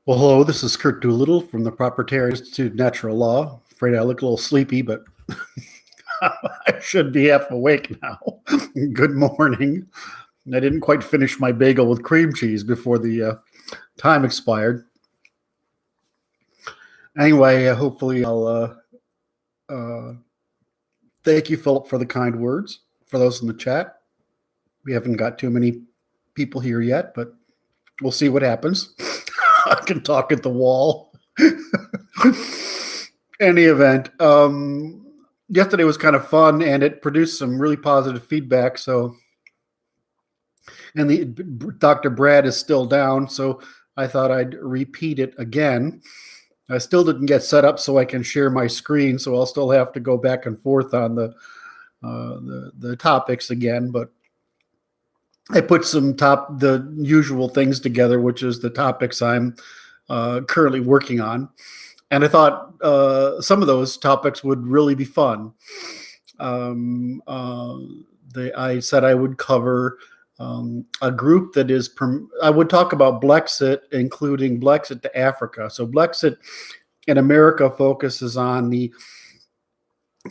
Well, hello, this is Kurt Doolittle from the Proprietary Institute of Natural Law. Afraid I look a little sleepy, but I should be half awake now. Good morning. I didn't quite finish my bagel with cream cheese before the time expired. Anyway, hopefully I'll thank you, Philip, for the kind words. For those in the chat, we haven't got too many people here yet, but we'll see what happens. I can talk at the wall. Any event, yesterday was kind of fun, and it produced some really positive feedback. So, and the Dr. Brad is still down, so I thought I'd repeat it again. I still didn't get set up so I can share my screen, so I'll still have to go back and forth on the topics again. But I put the usual things together, which is the topics I'm currently working on. And I thought some of those topics would really be fun. I said I would cover a group that is, I would talk about Blexit, including Blexit to Africa. So Blexit in America focuses on the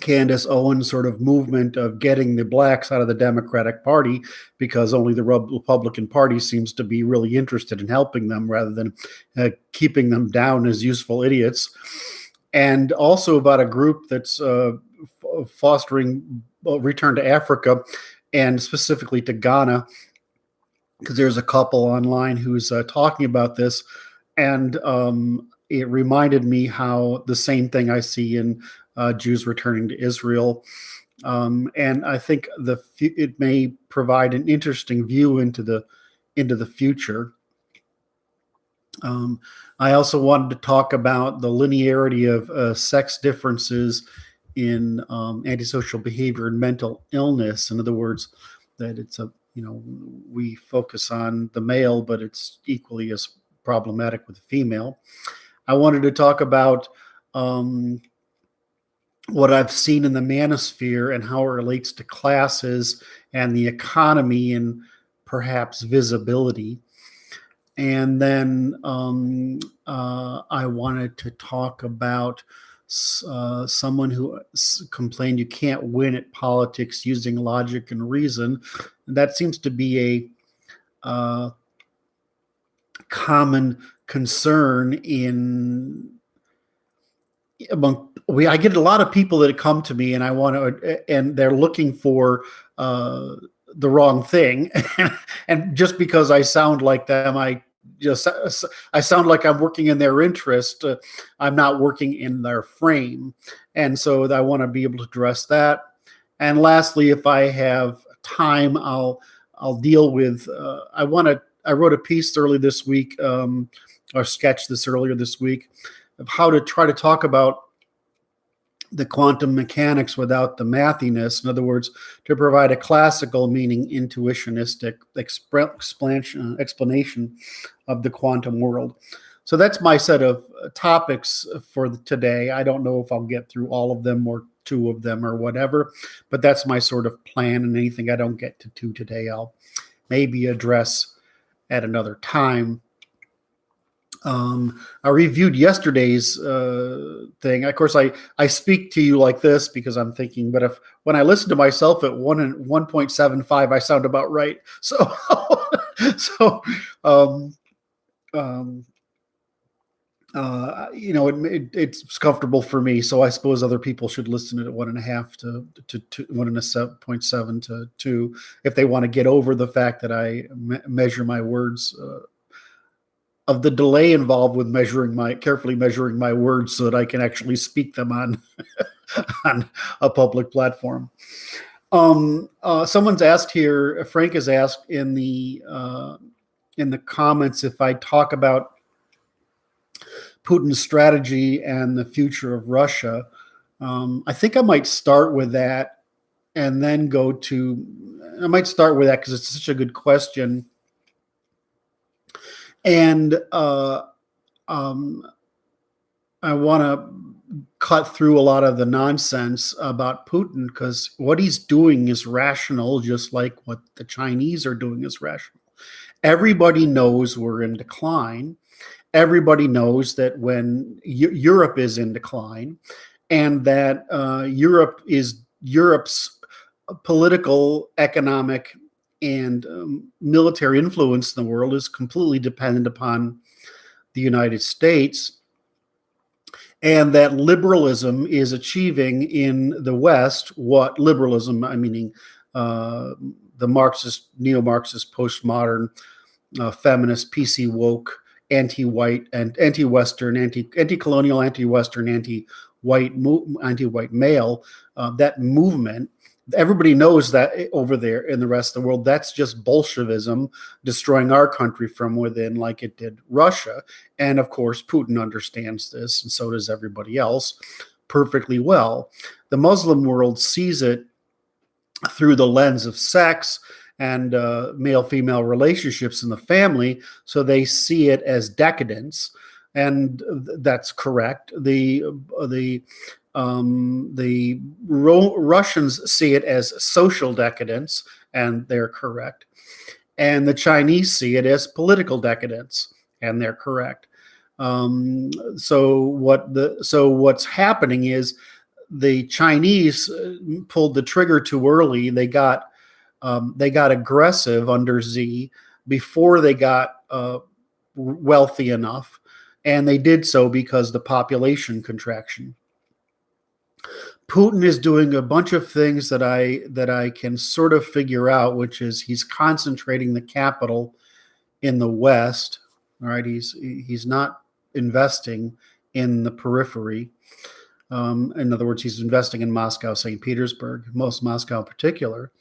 Candace Owens sort of movement of getting the blacks out of the Democratic Party, because only the Republican Party seems to be really interested in helping them rather than keeping them down as useful idiots. And also about a group that's fostering return to Africa, and specifically to Ghana, because there's a couple online who's talking about this. And it reminded me how the same thing I see in Jews returning to Israel. And I think it may provide an interesting view into the future. I also wanted to talk about the linearity of sex differences in antisocial behavior and mental illness. In other words, that it's we focus on the male, but it's equally as problematic with the female. I wanted to talk about what I've seen in the Manosphere and how it relates to classes and the economy and perhaps visibility. And then I wanted to talk about someone who complained you can't win at politics using logic and reason. And that seems to be a common concern I get a lot of people that come to me and they're looking for the wrong thing. And just because I sound like them, I sound like I'm working in their interest. I'm not working in their frame. And so I want to be able to address that. And lastly, if I have time, I'll deal with, I wrote a piece earlier this week, or sketched this earlier this week, of how to try to talk about the quantum mechanics without the mathiness. In other words, to provide a classical, meaning intuitionistic explanation of the quantum world. So that's my set of topics for today. I don't know if I'll get through all of them or two of them or whatever, but that's my sort of plan, and anything I don't get to today, I'll maybe address at another time. I reviewed yesterday's thing. Of course, I speak to you like this because I'm thinking, but when I listen to myself at 1.75, I sound about right. So, it's comfortable for me. So I suppose other people should listen at 1.5 to 1.7 to 2 if they want to get over the fact that I measure my words. Of the delay involved with carefully measuring my words so that I can actually speak them on a public platform. Someone's asked here, Frank has asked in the comments if I talk about Putin's strategy and the future of Russia. I think I might start with that and then I might start with that because it's such a good question. And I want to cut through a lot of the nonsense about Putin, because what he's doing is rational, just like what the Chinese are doing is rational. Everybody knows we're in decline. everybody knows that when Europe is in decline, and that Europe's political, economic, and military influence in the world is completely dependent upon the United States, and that liberalism is achieving in the West what liberalism, I meaning the Marxist, neo-Marxist, postmodern, feminist, PC woke, anti-white, and anti-Western, anti-colonial, anti-Western, anti-white male, that movement. Everybody knows that over there in the rest of the world, that's just Bolshevism destroying our country from within, like it did Russia. And of course, Putin understands this, and so does everybody else perfectly well. The Muslim world sees it through the lens of sex and male-female relationships in the family, so they see it as decadence, and that's correct. The Russians see it as social decadence, and they're correct. And the Chinese see it as political decadence, and they're correct. So what's happening is the Chinese pulled the trigger too early. They got aggressive under Xi before they got wealthy enough, and they did so because the population contraction. Putin is doing a bunch of things that I can sort of figure out, which is he's concentrating the capital in the West. All right, he's not investing in the periphery. In other words, he's investing in Moscow, St. Petersburg, most Moscow in particular,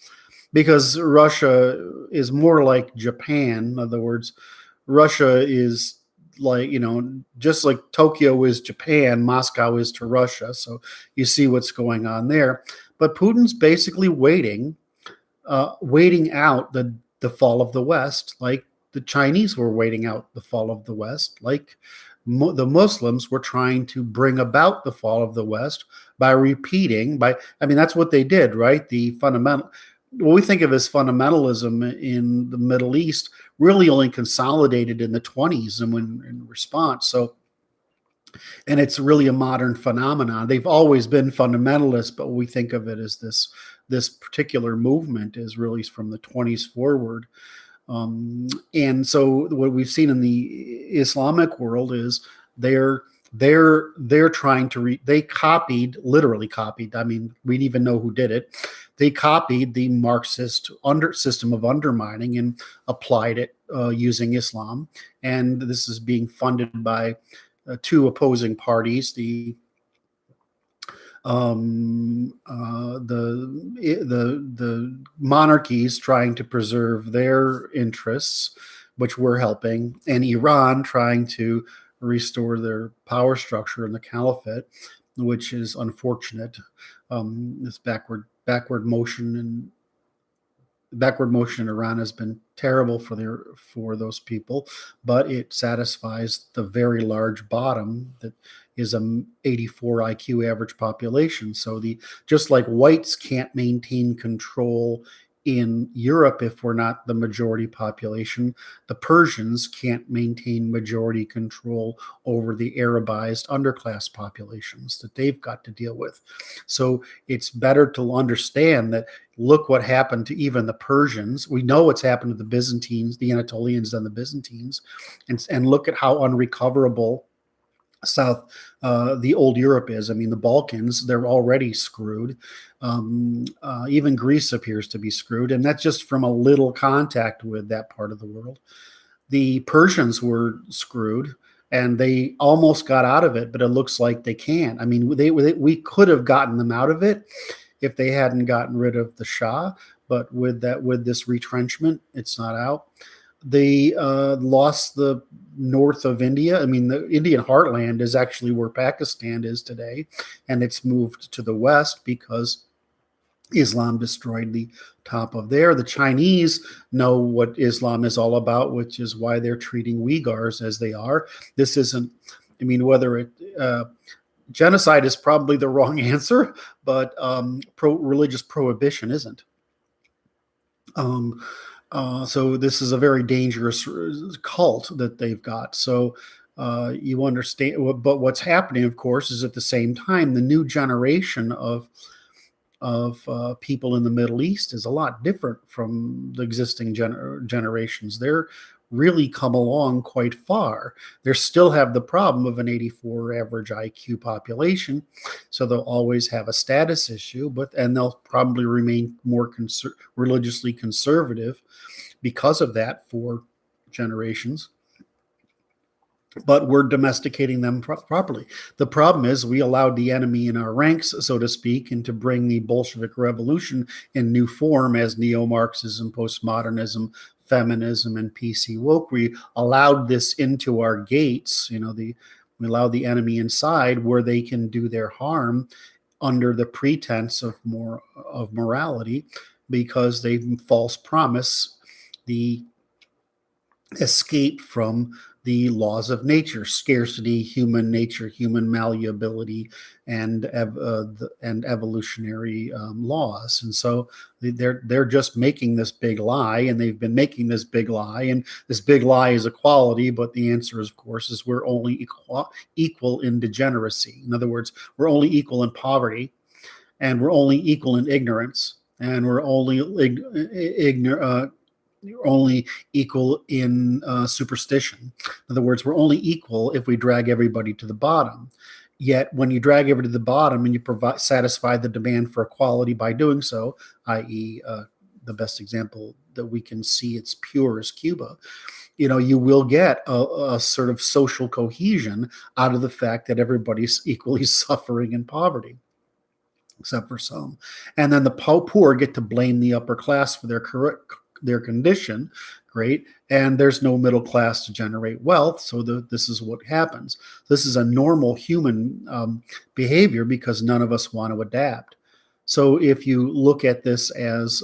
because Russia is more like Japan. In other words, Russia is like, just like Tokyo is Japan, Moscow is to Russia. So you see what's going on there. But Putin's basically waiting out the fall of the West, like the Chinese were waiting out the fall of the West, like the Muslims were trying to bring about the fall of the West by that's what they did, right? What we think of as fundamentalism in the Middle East really only consolidated in the 1920s and when in response. So, and it's really a modern phenomenon. They've always been fundamentalists, but we think of it as this particular movement is really from the 1920s forward. And so what we've seen in the Islamic world is they're trying to they literally copied. I mean, we didn't even know who did it. They copied the Marxist system of undermining and applied it using Islam. And this is being funded by two opposing parties: the monarchies trying to preserve their interests, which we're helping, and Iran trying to restore their power structure in the caliphate, which is unfortunate. This backward motion in Iran has been terrible for those people, but it satisfies the very large bottom that is a 84 IQ average population. So just like whites can't maintain control in Europe if we're not the majority population, the Persians can't maintain majority control over the Arabized underclass populations that they've got to deal with. So it's better to understand that, look what happened to even the Persians. We know what's happened to the Byzantines, the Anatolians and the Byzantines, and look at how unrecoverable the old Europe is. I mean, the Balkans, they're already screwed. Even Greece appears to be screwed, and that's just from a little contact with that part of the world. The Persians were screwed, and they almost got out of it, but it looks like they can't. I mean, we could have gotten them out of it if they hadn't gotten rid of the Shah, but with this retrenchment, it's not out. They lost the north of India. I mean, the Indian heartland is actually where Pakistan is today, and it's moved to the west because Islam destroyed the top of there. The Chinese know what Islam is all about, which is why they're treating Uyghurs as they are. This isn't, I mean, genocide is probably the wrong answer, but religious prohibition isn't. So this is a very dangerous cult that they've got. So you understand. But what's happening, of course, is at the same time, the new generation of people in the Middle East is a lot different from the existing generations. They're really come along quite far. They still have the problem of an 84 average IQ population, so they'll always have a status issue, and they'll probably remain more religiously conservative because of that for generations. But we're domesticating them properly. The problem is we allowed the enemy in our ranks, so to speak, and to bring the Bolshevik Revolution in new form as neo-Marxism, postmodernism, feminism, and PC woke. We allowed this into our gates. We allowed the enemy inside where they can do their harm under the pretense of morality, because they false promise the escape from the laws of nature, scarcity, human nature, human malleability, and evolutionary laws. And so they're just making this big lie, and they've been making this big lie, and this big lie is equality. But the answer, of course, is we're only equal in degeneracy. In other words, we're only equal in poverty, and we're only equal in ignorance, and we're only only equal in superstition. In other words, we're only equal if we drag everybody to the bottom. Yet when you drag everybody to the bottom and you satisfy the demand for equality by doing so, i.e. The best example that we can see it's pure is Cuba, you will get a sort of social cohesion out of the fact that everybody's equally suffering in poverty, except for some. And then the poor get to blame the upper class for their condition. Great. And there's no middle class to generate wealth. So this is what happens. This is a normal human behavior because none of us want to adapt. So if you look at this as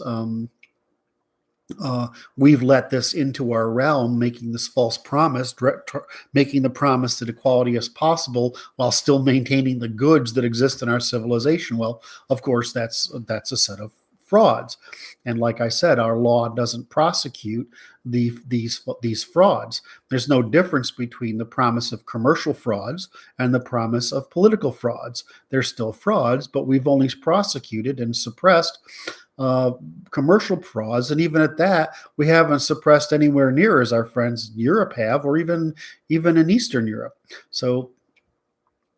we've let this into our realm, making this false promise, making the promise that equality is possible while still maintaining the goods that exist in our civilization. Well, of course, that's a set of frauds. And like I said, our law doesn't prosecute these frauds. There's no difference between the promise of commercial frauds and the promise of political frauds. They're still frauds, but we've only prosecuted and suppressed commercial frauds, and even at that, we haven't suppressed anywhere near as our friends in Europe have, or even in Eastern Europe. So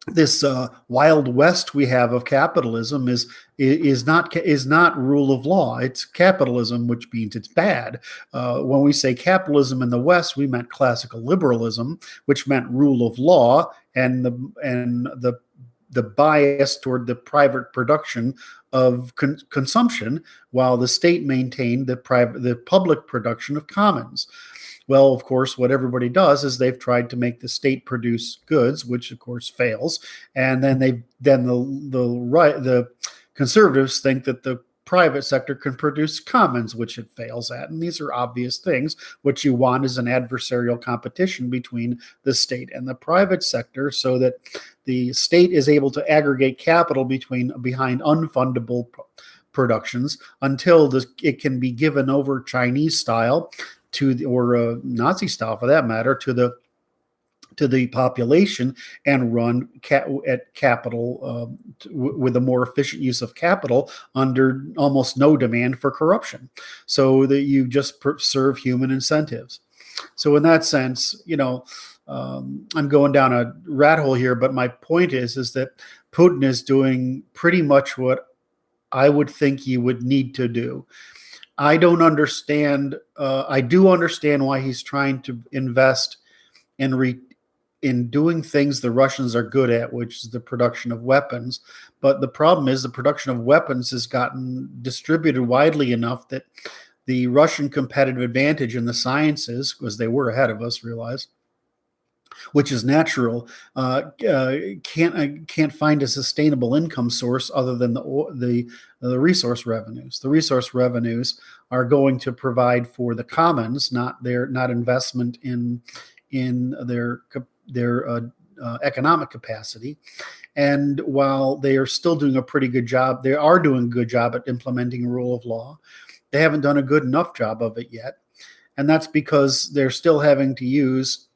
this wild west we have of capitalism is not rule of law. It's capitalism, which means it's bad. When we say capitalism in the West, we meant classical liberalism, which meant rule of law and the bias toward the private production of consumption, while the state maintained the public production of commons. Well, of course, what everybody does is they've tried to make the state produce goods, which of course fails, and then the conservatives think that the private sector can produce commons, which it fails at. And these are obvious things. What you want is an adversarial competition between the state and the private sector, so that the state is able to aggregate capital behind unfundable productions until it can be given over Chinese style or Nazi style, for that matter, to the population, and run at capital with a more efficient use of capital under almost no demand for corruption, so that you just serve human incentives. So in that sense, I'm going down a rat hole here, but my point is that Putin is doing pretty much what I would think you would need to do. I don't understand. I do understand why he's trying to invest in doing things the Russians are good at, which is the production of weapons. But the problem is the production of weapons has gotten distributed widely enough that the Russian competitive advantage in the sciences, because they were ahead of us, realize, which is natural, can't find a sustainable income source other than the resource revenues. The resource revenues are going to provide for the commons, not investment in their economic capacity. And while they are still doing a pretty good job, they are doing a good job at implementing rule of law. They haven't done a good enough job of it yet. And that's because they're still having to use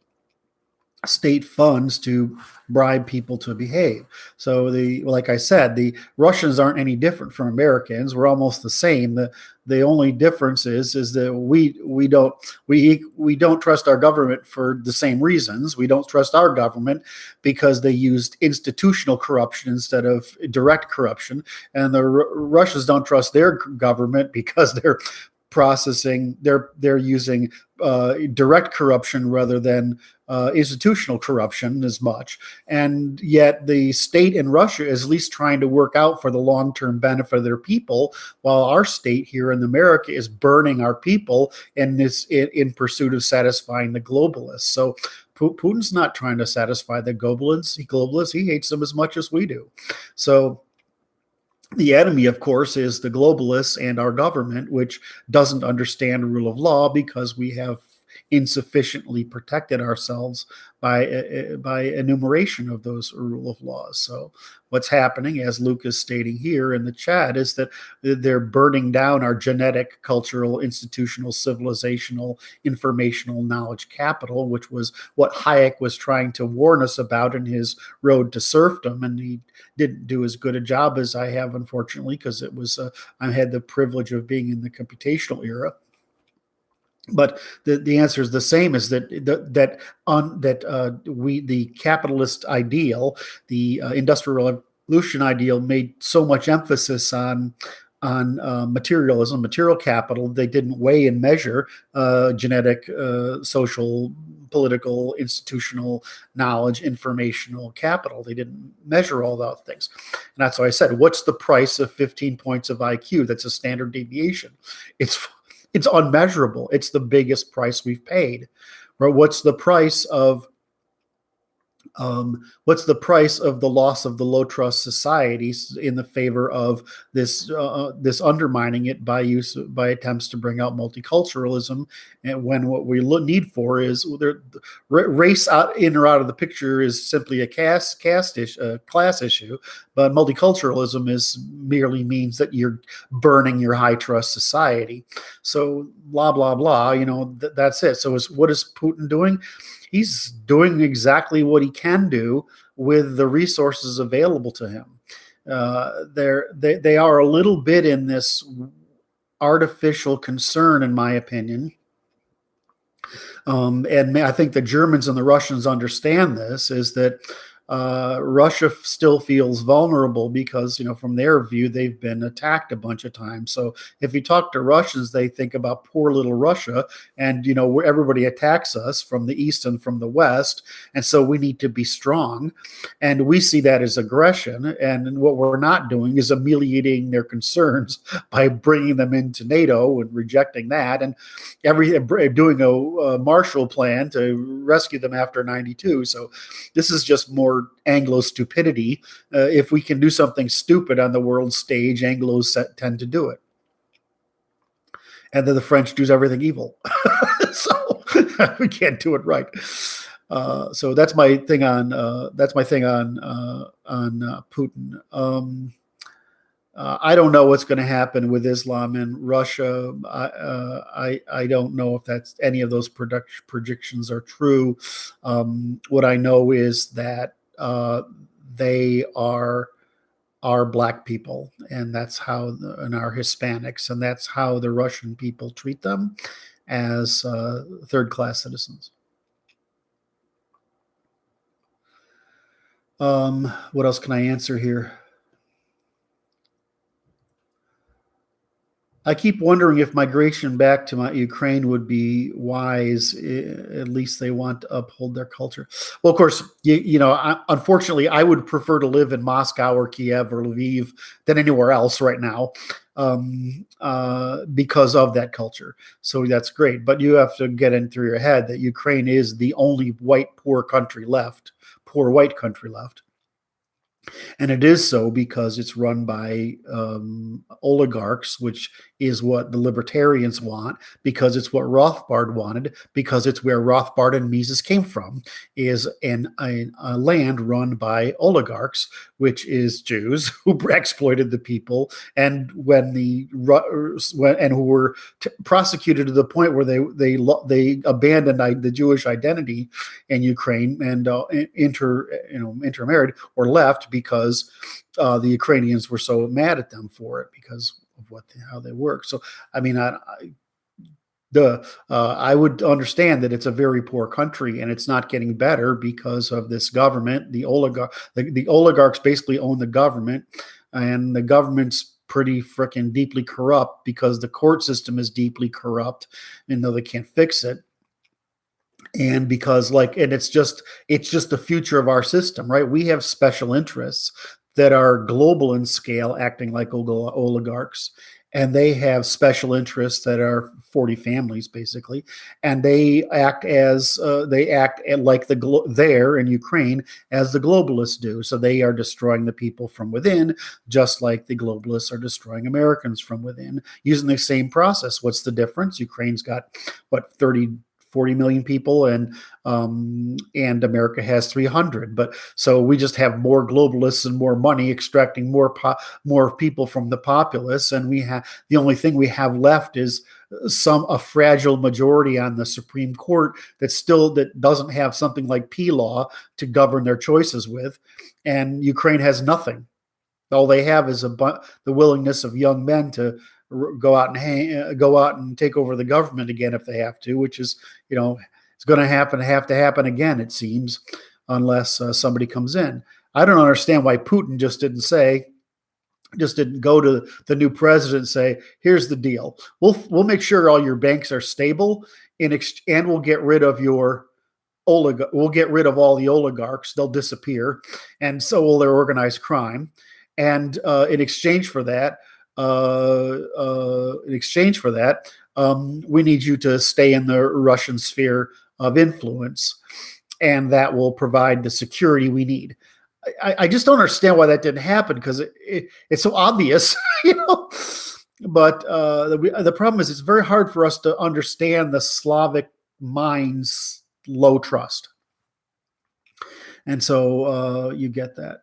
state funds to bribe people to behave. So like I said, the Russians aren't any different from Americans. We're almost the same. The only difference is that we don't trust our government for the same reasons. We don't trust our government because they used institutional corruption instead of direct corruption, and the Russians don't trust their government because they're using direct corruption rather than institutional corruption as much. And yet the state in Russia is at least trying to work out for the long-term benefit of their people, while our state here in America is burning our people in pursuit of satisfying the globalists. So Putin's not trying to satisfy the globalists. He hates them as much as we do. So the enemy, of course, is the globalists and our government, which doesn't understand the rule of law because we have insufficiently protected ourselves by enumeration of those rule of laws. So what's happening, as Luke is stating here in the chat, is that they're burning down our genetic, cultural, institutional, civilizational, informational knowledge capital, which was what Hayek was trying to warn us about in his Road to Serfdom. And he didn't do as good a job as I have, unfortunately, because I had the privilege of being in the computational era. But the answer is the same: is that the capitalist ideal, the industrial revolution ideal, made so much emphasis on materialism, material capital. They didn't weigh and measure genetic, social, political, institutional knowledge, informational capital. They didn't measure all those things. And that's why I said, what's the price of 15 points of IQ? That's a standard deviation. It's unmeasurable. It's the biggest price we've paid. Right? What's the price of the loss of the low trust societies in the favor of this undermining it by attempts to bring out multiculturalism, and when what we need for is race out in or out of the picture is simply a class issue, but multiculturalism merely means that you're burning your high trust society. So blah blah blah. That's it. So what is Putin doing? He's doing exactly what he can do with the resources available to him. They are a little bit in this artificial concern, in my opinion. And I think the Germans and the Russians understand this, is that Russia still feels vulnerable because, from their view, they've been attacked a bunch of times. So if you talk to Russians, they think about poor little Russia, and, where everybody attacks us from the east and from the west. And so we need to be strong. And we see that as aggression. And what we're not doing is ameliorating their concerns by bringing them into NATO and rejecting that, and doing a Marshall Plan to rescue them after 92. So this is just more Anglo stupidity. If we can do something stupid on the world stage, Anglos tend to do it. And then the French do everything evil. So we can't do it right. So that's my thing on Putin. I don't know what's going to happen with Islam in Russia. I don't know if any of those predictions are true. What I know is that they are Black people, and that's how, and are Hispanics, and that's how the Russian people treat them, as third-class citizens. What else can I answer here? I keep wondering if migration back to Ukraine would be wise. At least they want to uphold their culture. Well, of course, unfortunately, I would prefer to live in Moscow or Kiev or Lviv than anywhere else right now, because of that culture. So that's great. But you have to get into your head that Ukraine is the only poor white country left. And it is so because it's run by oligarchs, which is what the libertarians want, because it's what Rothbard wanted, because it's where Rothbard and Mises came from, is a land run by oligarchs, which is Jews who exploited the people, and who were prosecuted to the point where they abandoned the Jewish identity in Ukraine and intermarried or left because the Ukrainians were so mad at them for it because of how they work. So, I mean, I would understand that it's a very poor country and it's not getting better because of this government. The oligarchs basically own the government, and the government's pretty freaking deeply corrupt because the court system is deeply corrupt, and though they can't fix it. And because and it's just the future of our system, right? We have special interests that are global in scale, acting like oligarchs, and they have special interests that are 40 families basically, and they act like there in Ukraine as the globalists do. So they are destroying the people from within, just like the globalists are destroying Americans from within, using the same process. What's the difference? Ukraine's got 40 million people, and America has 300. But so we just have more globalists and more money extracting more people from the populace, and the only thing we have left is a fragile majority on the Supreme Court that doesn't have something like P law to govern their choices with, and Ukraine has nothing. All they have is the willingness of young men to go out and take over the government again if they have to, which is, it's going to have to happen again, it seems, unless somebody comes in. I don't understand why Putin just didn't go to the new president and say, here's the deal. We'll make sure all your banks are stable and we'll get rid of we'll get rid of all the oligarchs. They'll disappear. And so will their organized crime. And in exchange for that, we need you to stay in the Russian sphere of influence, and that will provide the security we need. I just don't understand why that didn't happen, because it's so obvious, But the problem is it's very hard for us to understand the Slavic mind's low trust, and so you get that.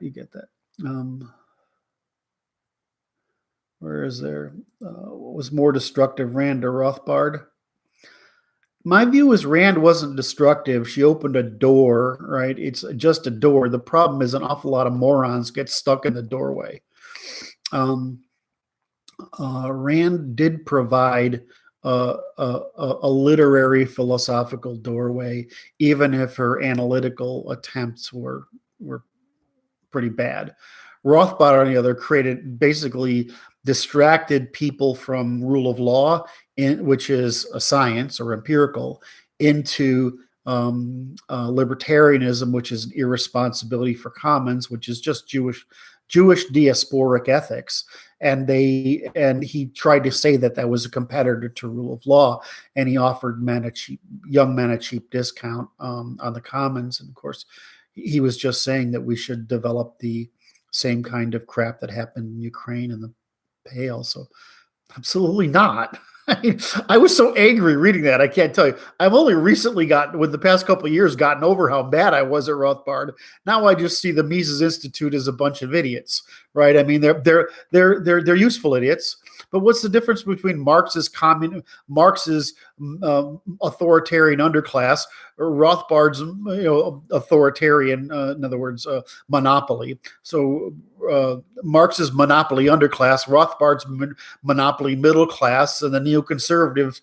Where is there? What was more destructive, Rand or Rothbard? My view is Rand wasn't destructive. She opened a door, right? It's just a door. The problem is an awful lot of morons get stuck in the doorway. Rand did provide a literary philosophical doorway, even if her analytical attempts were pretty bad. Rothbard, on the other, basically distracted people from rule of law, which is a science or empirical, into libertarianism, which is an irresponsibility for commons, which is just Jewish diasporic ethics. And he tried to say that was a competitor to rule of law, and he offered young men a cheap discount on the commons. And of course, he was just saying that we should develop the same kind of crap that happened in Ukraine in the Pale. So absolutely not. I was so angry reading that. I can't tell you. I've only recently with the past couple of years, gotten over how bad I was at Rothbard. Now I just see the Mises Institute as a bunch of idiots, right? I mean, they're useful idiots. But what's the difference between Marx's authoritarian underclass, or Rothbard's authoritarian, in other words, monopoly? So Marx's monopoly underclass, Rothbard's monopoly middle class, and the neoconservatives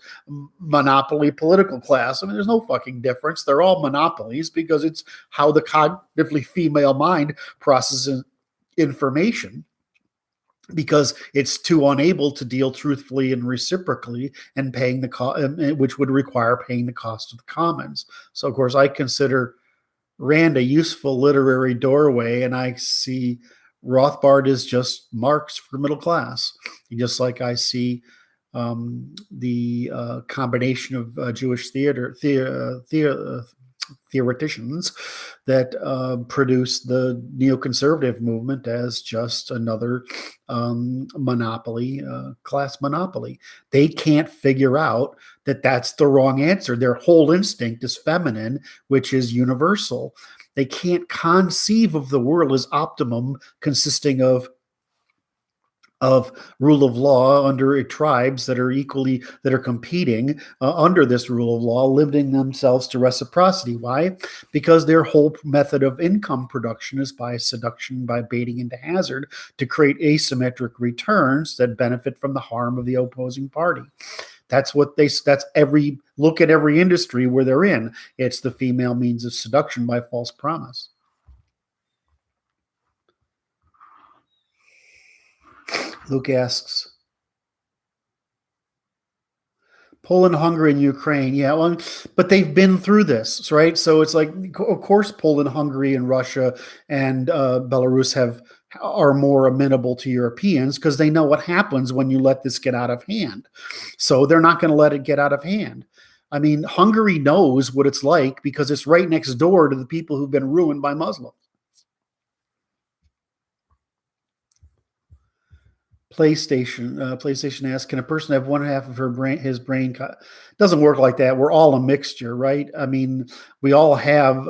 monopoly political class. I mean, there's no fucking difference. They're all monopolies because it's how the cognitively female mind processes information, because it's too unable to deal truthfully and reciprocally, and paying the cost, which would require paying the cost of the commons. So, of course, I consider Rand a useful literary doorway, and I see Rothbard is just Marx for middle class. Just like I see the combination of Jewish theoreticians that produce the neoconservative movement as just another monopoly, class monopoly. They can't figure out that that's the wrong answer. Their whole instinct is feminine, which is universal. They can't conceive of the world as optimum, consisting of rule of law under tribes that are competing under this rule of law, limiting themselves to reciprocity. Why? Because their whole method of income production is by seduction, by baiting into hazard, to create asymmetric returns that benefit from the harm of the opposing party. That's every look at every industry where they're in. It's the female means of seduction by false promise. Luke asks, Poland, Hungary, and Ukraine. Yeah, well, but they've been through this, right? So it's like, of course, Poland, Hungary, and Russia and Belarus are more amenable to Europeans because they know what happens when you let this get out of hand. So they're not going to let it get out of hand. I mean, Hungary knows what it's like because it's right next door to the people who've been ruined by Muslims. PlayStation asks, can a person have one half of his brain? Doesn't work like that. We're all a mixture, right? I mean, we all have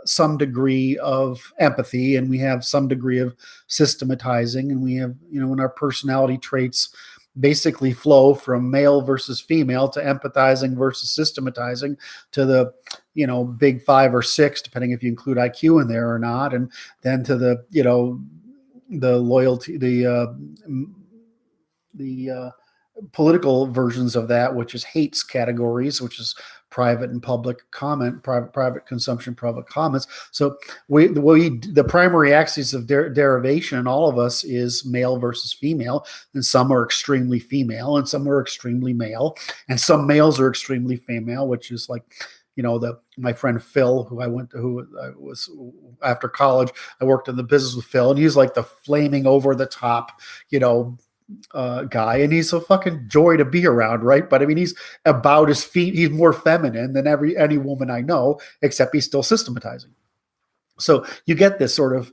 some degree of empathy, and we have some degree of systematizing, and we have, when our personality traits basically flow from male versus female to empathizing versus systematizing to the, big 5 or 6, depending if you include IQ in there or not, and then to the, the loyalty, the political versions of that, which is hates categories, which is private and public comment, private consumption, public comments. So the primary axis of derivation in all of us is male versus female, and some are extremely female and some are extremely male, and some males are extremely female, which is like, my friend Phil, who I was after college, I worked in the business with Phil, and he's like the flaming over the top, guy, and he's a fucking joy to be around, right? But I mean, he's about his feet. He's more feminine than any woman I know, except he's still systematizing. So you get this sort of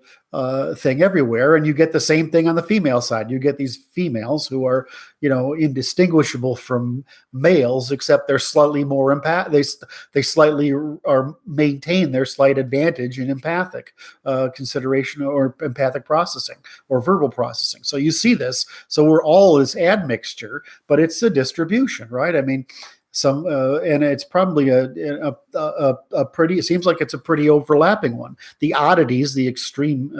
thing everywhere, and you get the same thing on the female side. You get these females who are, indistinguishable from males, except they're slightly more they slightly are maintain their slight advantage in empathic consideration or empathic processing or verbal processing. So you see this. So we're all this admixture, but it's a distribution, right? I mean, and it's probably a pretty. It seems like it's a pretty overlapping one. The oddities, the extreme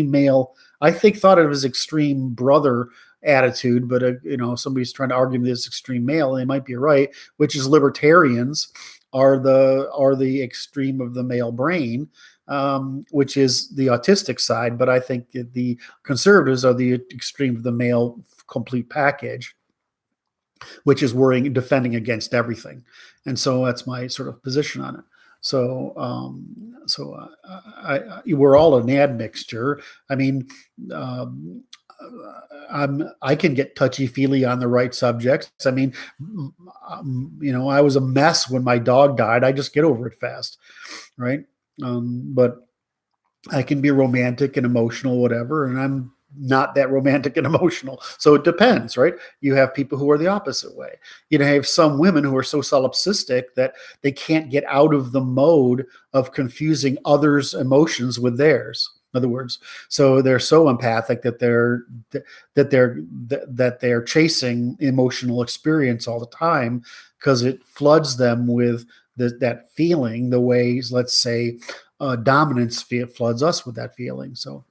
male, I think thought of as extreme brother attitude, but somebody's trying to argue this extreme male, they might be right. Which is libertarians are the extreme of the male brain, which is the autistic side. But I think the conservatives are the extreme of the male complete package, which is defending against everything. And so that's my sort of position on it. So, we're all an admixture. I mean, I can get touchy-feely on the right subjects. I mean, I was a mess when my dog died. I just get over it fast, right? But I can be romantic and emotional, whatever, and I'm not that romantic and emotional. So it depends, right? You have people who are the opposite way. You have some women who are so solipsistic that they can't get out of the mode of confusing others' emotions with theirs. In other words, so they're so empathic that they're chasing emotional experience all the time because it floods them with that feeling the way, let's say, dominance floods us with that feeling. So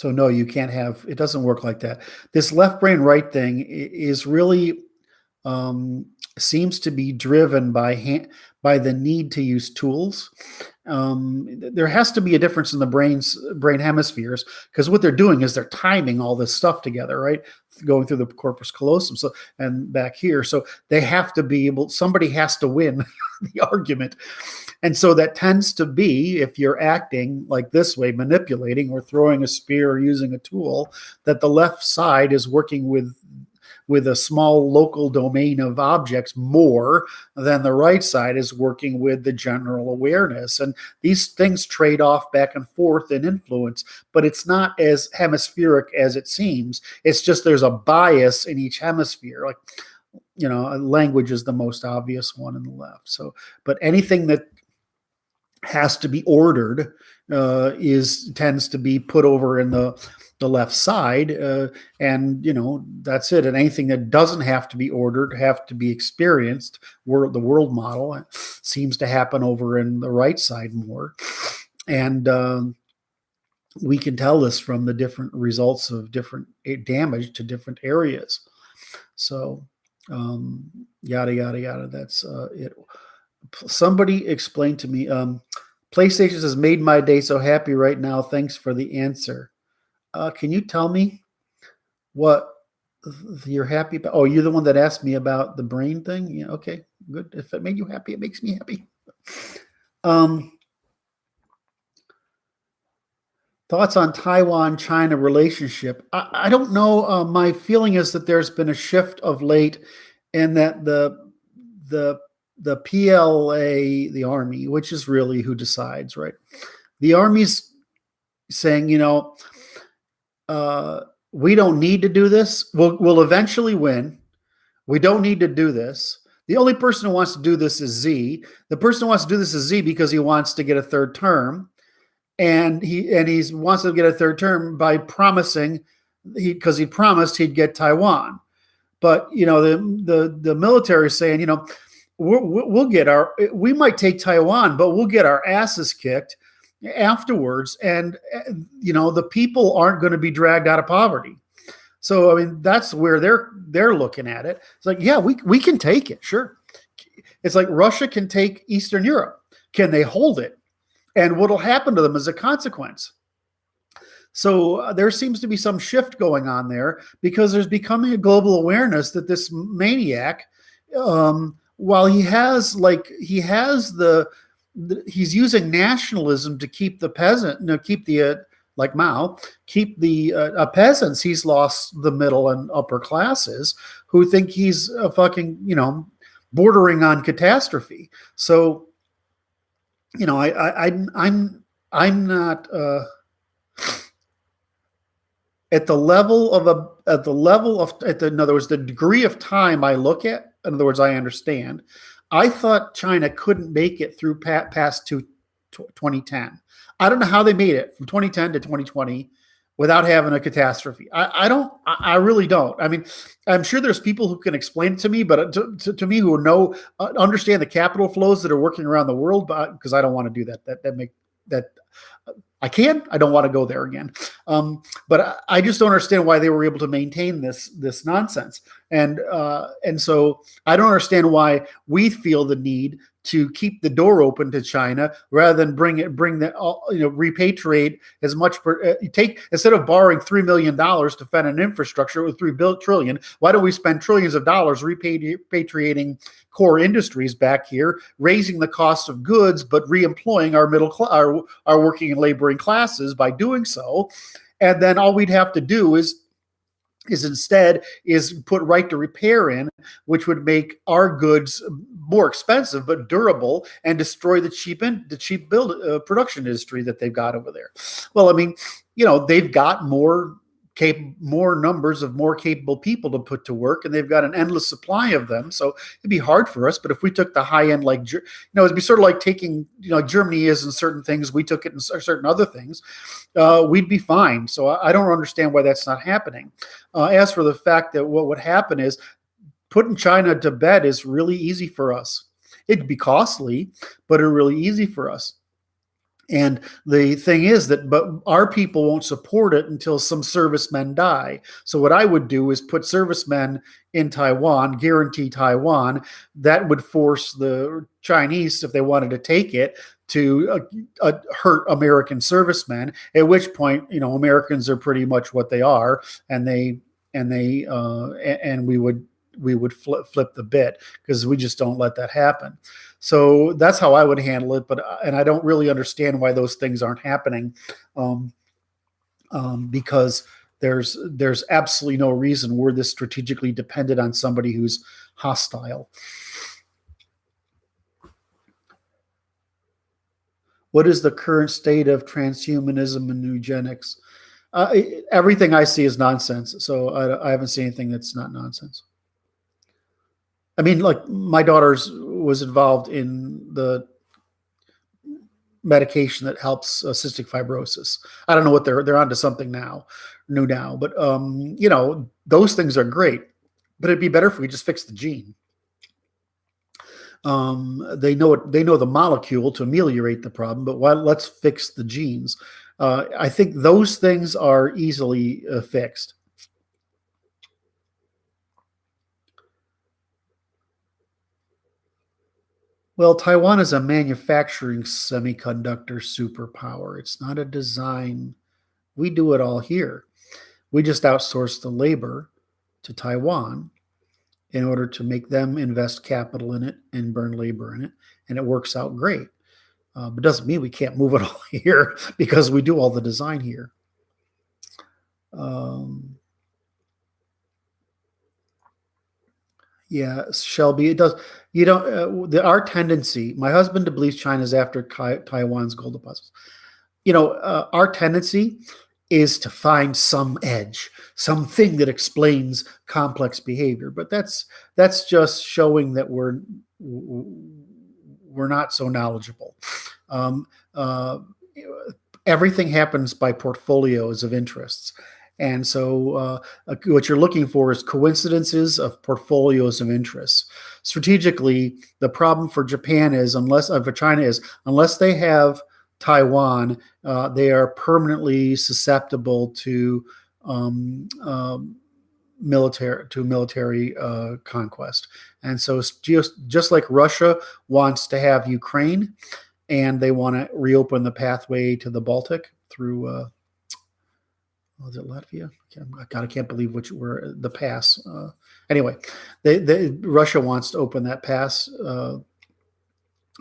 no, you can't have, it doesn't work like that. This left brain, right thing is really seems to be driven by the need to use tools. There has to be a difference in the brain hemispheres, because what they're doing is they're timing all this stuff together, right? Going through the corpus callosum, so, and back here. So they have to be able, somebody has to win the argument. And so that tends to be, if you're acting like this way, manipulating or throwing a spear or using a tool, that the left side is working with with a small local domain of objects more than the right side is working with the general awareness. And these things trade off back and forth in influence, but it's not as hemispheric as it seems. It's just there's a bias in each hemisphere. Like, language is the most obvious one in the left. So, but anything that has to be ordered tends to be put over in the left side, and that's it. And anything that doesn't have to be ordered, have to be experienced, the world model seems to happen over in the right side more. And we can tell this from the different results of different damage to different areas. So yada yada yada. That's it. Somebody explained to me, PlayStation has made my day so happy right now. Thanks for the answer. Can you tell me what you're happy about? Oh, you're the one that asked me about the brain thing? Yeah, okay, good. If it made you happy, it makes me happy. Thoughts on Taiwan-China relationship? I don't know. My feeling is that there's been a shift of late, and that the PLA, the army, which is really who decides, right? The army's saying, we don't need to do this. We'll eventually win. We don't need to do this. The only person who wants to do this is Z. The person who wants to do this is Z because he wants to get a third term. And he wants to get a third term by promising, because he promised he'd get Taiwan. But the military is saying, we might take Taiwan, but we'll get our asses kicked afterwards, and the people aren't going to be dragged out of poverty. So I mean, that's where they're looking at it. It's like, yeah, we can take it, sure. It's like Russia can take Eastern Europe. Can they hold it? And what'll happen to them as a consequence? So there seems to be some shift going on there, because there's becoming a global awareness that this maniac, while he's using nationalism to keep the peasant, keep the like Mao, keep the peasants. He's lost the middle and upper classes who think he's fucking bordering on catastrophe. So I'm not at the level of in other words, the degree of time I look at. In other words, I understand. I thought China couldn't make it through past 2010. I don't know how they made it from 2010 to 2020 without having a catastrophe. I really don't. I mean, I'm sure there's people who can explain it to me, but to me, who understand the capital flows that are working around the world, because I don't want to do that. I don't want to go there again. But I just don't understand why they were able to maintain this nonsense. And so I don't understand why we feel the need to keep the door open to China rather than repatriate as much. Instead of borrowing $3 million to fund an infrastructure with $3 trillion, why don't we spend trillions of dollars repatriating core industries back here, raising the cost of goods, but reemploying our middle class, our working and laboring classes by doing so? And then all we'd have to do is instead put right to repair in, which would make our goods more expensive but durable, and destroy the cheap production industry that they've got over there. Well, I mean, they've got more numbers of more capable people to put to work, and they've got an endless supply of them. So it'd be hard for us. But if we took the high end, it'd be sort of like taking, Germany is in certain things, we took it in certain other things, we'd be fine. So I don't understand why that's not happening. As for the fact that what would happen is putting China to bed is really easy for us. It'd be costly, but it's really easy for us. And the thing is but our people won't support it until some servicemen die. So what I would do is put servicemen in Taiwan, guarantee Taiwan. That would force the Chinese, if they wanted to take it, to hurt American servicemen. At which point, Americans are pretty much what they are, and we would flip the bit, because we just don't let that happen. So that's how I would handle it. And I don't really understand why those things aren't happening, because there's absolutely no reason we're this strategically dependent on somebody who's hostile. What is the current state of transhumanism and eugenics? Everything I see is nonsense. So I haven't seen anything that's not nonsense. I mean, like my daughter's was involved in the medication that helps cystic fibrosis. I don't know what they're onto something new now, but those things are great. But it'd be better if we just fix the gene. They know the molecule to ameliorate the problem, but let's fix the genes. I think those things are easily fixed. Well, Taiwan is a manufacturing semiconductor superpower. It's not a design. We do it all here. We just outsource the labor to Taiwan in order to make them invest capital in it and burn labor in it. And it works out great. But doesn't mean we can't move it all here because we do all the design here. Yeah, Shelby, it does. Our tendency, my husband believes China's after Taiwan's gold deposits. Our tendency is to find some edge, something that explains complex behavior. But that's just showing that we're not so knowledgeable. Everything happens by portfolios of interests. And so what you're looking for is coincidences of portfolios of interests. Strategically, the problem for Japan is, for China is, unless they have Taiwan, they are permanently susceptible to military conquest. And so just like Russia wants to have Ukraine, and they want to reopen the pathway to the Baltic through was it Latvia? God, I can't believe where the pass. Anyway, Russia wants to open that pass.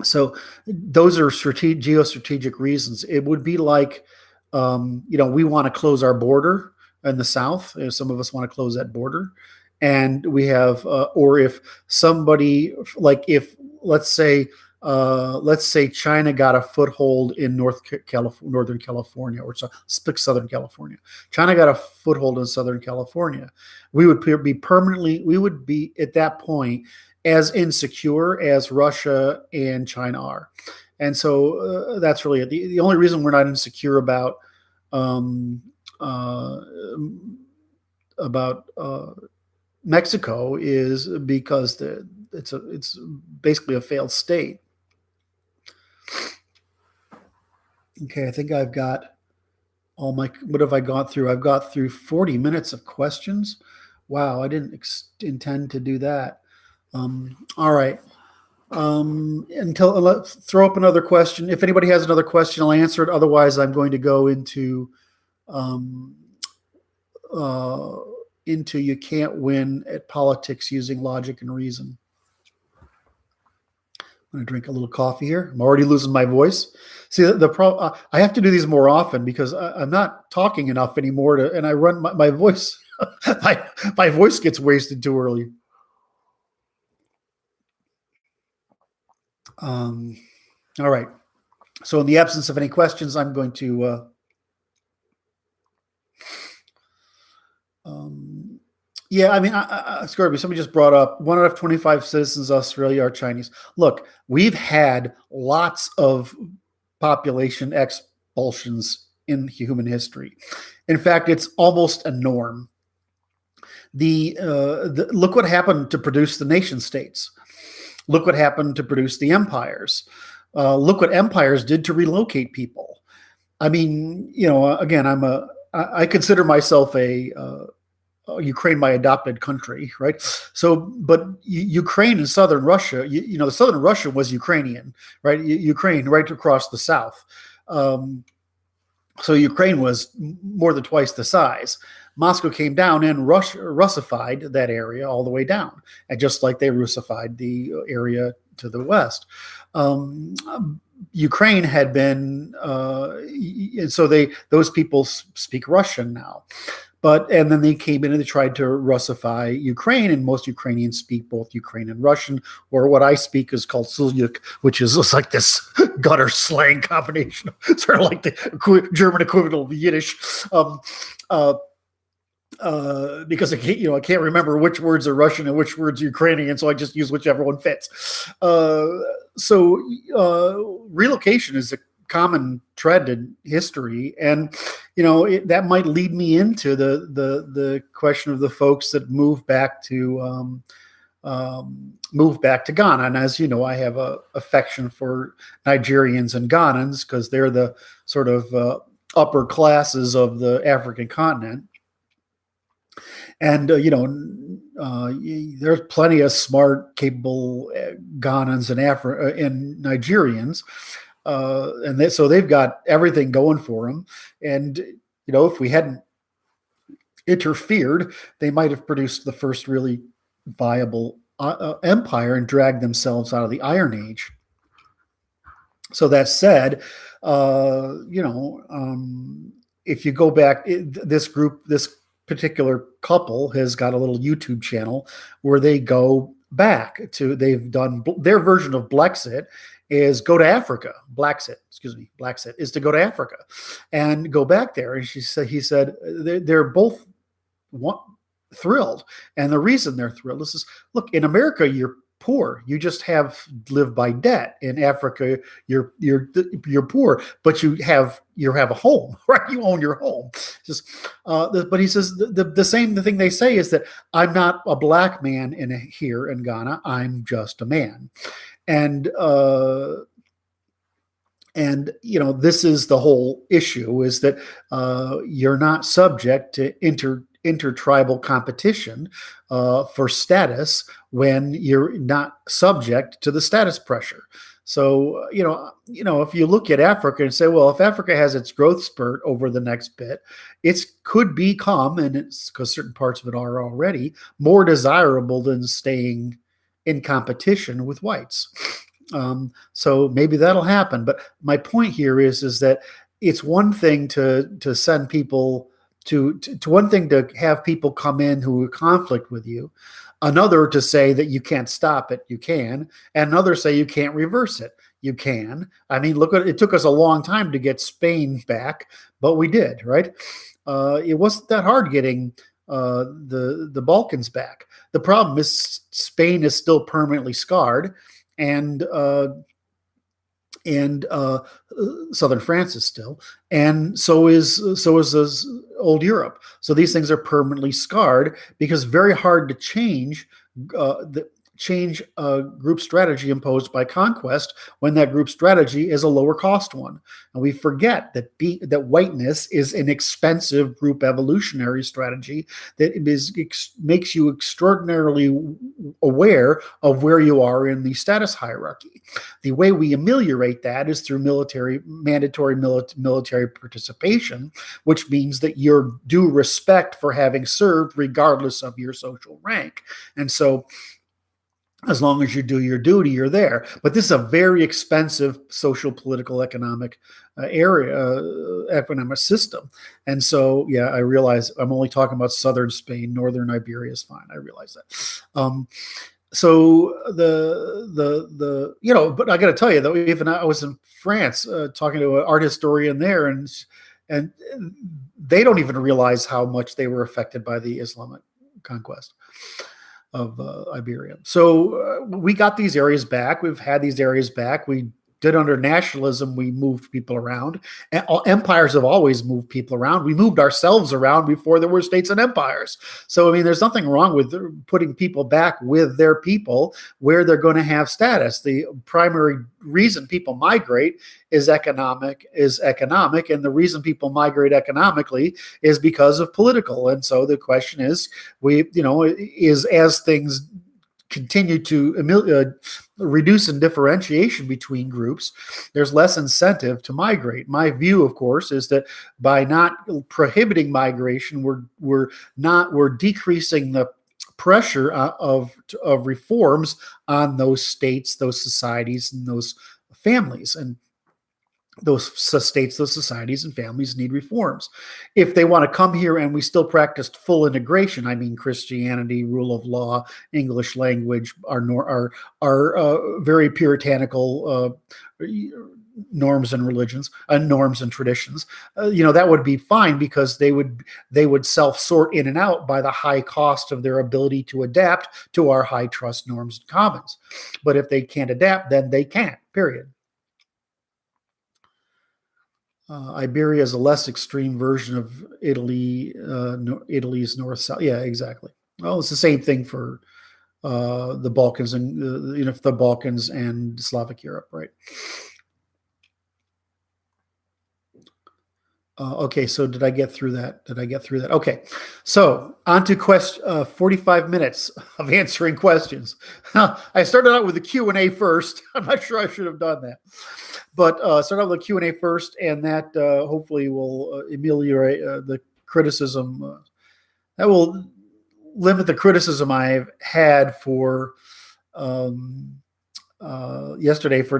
So those are geostrategic reasons. It would be like, we want to close our border in the south. Some of us want to close that border, and we have, or if somebody let's say China got a foothold in Northern California, or Southern California. China got a foothold in Southern California. We would be at that point as insecure as Russia and China are. And so that's really it. The only reason we're not insecure about Mexico is because it's basically a failed state. Okay, I think I've got what have I gone through? I've got through 40 minutes of questions. Wow, I didn't intend to do that. All right. Let's throw up another question. If anybody has another question, I'll answer it. Otherwise, I'm going to go into you can't win at politics using logic and reason. I'm going to drink a little coffee here. I'm already losing my voice. See, the problem, I have to do these more often because I'm not talking enough anymore and I run my voice. my voice gets wasted too early. All right. So in the absence of any questions, I'm going to somebody just brought up 1 out of 25 citizens of Australia are Chinese. Look, we've had lots of population expulsions in human history. In fact, it's almost a norm. Look what happened to produce the nation states. Look what happened to produce the empires. Look what empires did to relocate people. I mean, again, I consider myself Ukraine my adopted country, right? So, but Ukraine and southern Russia, the southern Russia was Ukrainian, right? Ukraine right across the south. So Ukraine was more than twice the size. Moscow came down and Russified that area all the way down, and just like they Russified the area to the west. Ukraine had been, and so those people speak Russian now. and then they came in and they tried to Russify Ukraine, and most Ukrainians speak both Ukrainian and Russian, or what I speak is called Sulyuk, which is just like this gutter slang combination, sort of like the German equivalent of Yiddish. Because I can't remember which words are Russian and which words are Ukrainian, so I just use whichever one fits. Relocation is a common thread in history, and that might lead me into the question of the folks that move back to Ghana. And as you know, I have a affection for Nigerians and Ghanans because they're the sort of upper classes of the African continent. And there's plenty of smart, capable Ghanans and Nigerians, so they've got everything going for them. And if we hadn't interfered, they might have produced the first really viable empire and dragged themselves out of the Iron Age. So that said, if you go back, this particular couple has got a little YouTube channel where they go back to, they've done their version of Blexit is go to Africa. Blexit is to go to Africa and go back there. And he said they're both thrilled. And the reason they're thrilled is, look, in America, you're poor. You just live by debt. In Africa, you're poor, but you have a home, right? You own your home. But he says the same thing they say is that I'm not a black man here in Ghana. I'm just a man, and this is the whole issue: is that you're not subject to intertribal competition for status when you're not subject to the status pressure. So, if you look at Africa and say, well, if Africa has its growth spurt over the next bit, it could become, and it's because certain parts of it are already, more desirable than staying in competition with whites. So maybe that'll happen. But my point here is that it's one thing to send people to one thing to have people come in who conflict with you, another to say that you can't stop it, you can, and another say you can't reverse it, you can. I mean, look, it took us a long time to get Spain back, but we did, right? It wasn't that hard getting the Balkans back. The problem is Spain is still permanently scarred, and southern France is still, and so is old Europe. So these things are permanently scarred because very hard to change a group strategy imposed by conquest when that group strategy is a lower cost one. And we forget that whiteness is an expensive group evolutionary strategy that makes you extraordinarily aware of where you are in the status hierarchy. The way we ameliorate that is through mandatory military participation, which means that you're due respect for having served regardless of your social rank. And so as long as you do your duty, you're there. But this is a very expensive social, political, economic economic system. And so, yeah, I realize I'm only talking about southern Spain. Northern Iberia is fine. I realize that. So but I got to tell you though, even I was in France talking to an art historian there, and they don't even realize how much they were affected by the Islamic conquest of Iberia. So we got these areas back. We've had these areas back. We did under nationalism. We moved people around. And empires have always moved people around. We moved ourselves around before there were states and empires. So, I mean, there's nothing wrong with putting people back with their people where they're going to have status. The primary reason people migrate is economic, and the reason people migrate economically is because of political. And so the question is, as things continue to reduce in differentiation between groups, there's less incentive to migrate. My view, of course, is that by not prohibiting migration, we're decreasing the pressure of reforms on those states, those societies, and those families. And those states, those societies and families need reforms. If they want to come here and we still practiced full integration, I mean Christianity, rule of law, English language, our very puritanical norms and religions, norms and traditions, that would be fine, because they would self-sort in and out by the high cost of their ability to adapt to our high trust norms and commons. But if they can't adapt, then they can't, period. Iberia is a less extreme version of Italy, Italy's north-south. Yeah, exactly. Well, it's the same thing for the Balkans and the Balkans and Slavic Europe, right? Okay, so did I get through that? Okay, so on to 45 minutes of answering questions. I started out with the Q&A first. I'm not sure I should have done that. But start out with the Q&A first, and that hopefully will ameliorate the criticism. That will limit the criticism I've had for yesterday for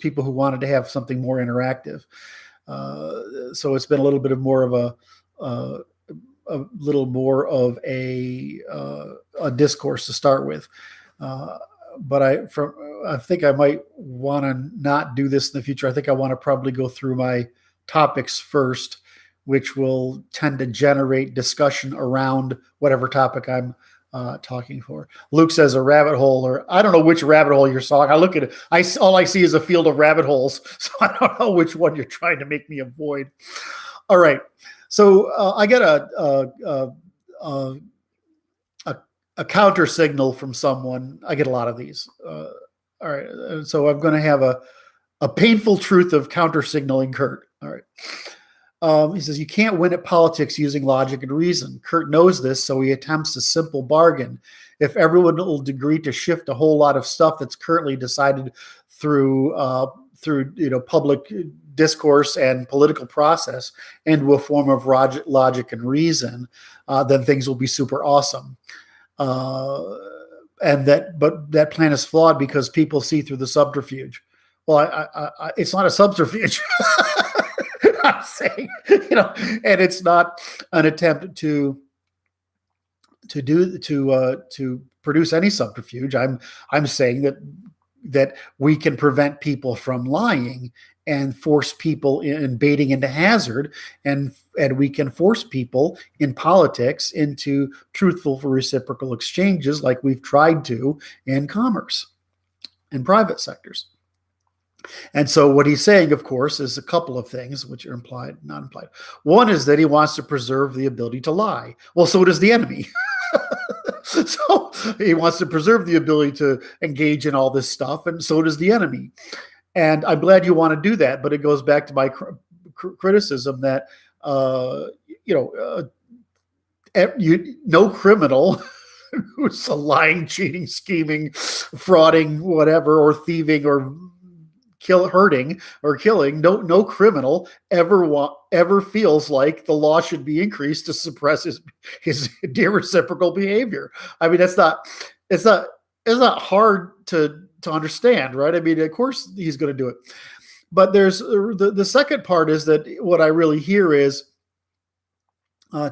people who wanted to have something more interactive. So it's been a little bit of more of a little more of a discourse to start with. But I think I might want to not do this in the future. I think I want to probably go through my topics first, which will tend to generate discussion around whatever topic I'm talking for. Luke says a rabbit hole, or I don't know which rabbit hole you're sawing. I look at it, all I see is a field of rabbit holes, so I don't know which one you're trying to make me avoid. All right, so I got a counter signal from someone. I get a lot of these. All right, so I'm going to have a painful truth of counter signaling Kurt. All right. He says, you can't win at politics using logic and reason. Kurt knows this, so he attempts a simple bargain. If everyone will agree to shift a whole lot of stuff that's currently decided through public discourse and political process into a form of logic and reason, then things will be super awesome. But that plan is flawed because people see through the subterfuge. Well, it's not a subterfuge. I'm saying, and it's not an attempt to produce any subterfuge. I'm saying that we can prevent people from lying and force people in baiting into hazard, and we can force people in politics into truthful for reciprocal exchanges, like we've tried to in commerce and private sectors. And so what he's saying, of course, is a couple of things which are implied, not implied. One is that he wants to preserve the ability to lie. Well, so does the enemy. So he wants to preserve the ability to engage in all this stuff, and so does the enemy. And I'm glad you want to do that, but it goes back to my criticism that no criminal who's a lying, cheating, scheming, frauding, whatever, or thieving, or hurting or killing, no criminal ever feels like the law should be increased to suppress his reciprocal behavior. I mean, it's not hard to understand, right? I mean, of course he's going to do it. But there's the second part is that what I really hear is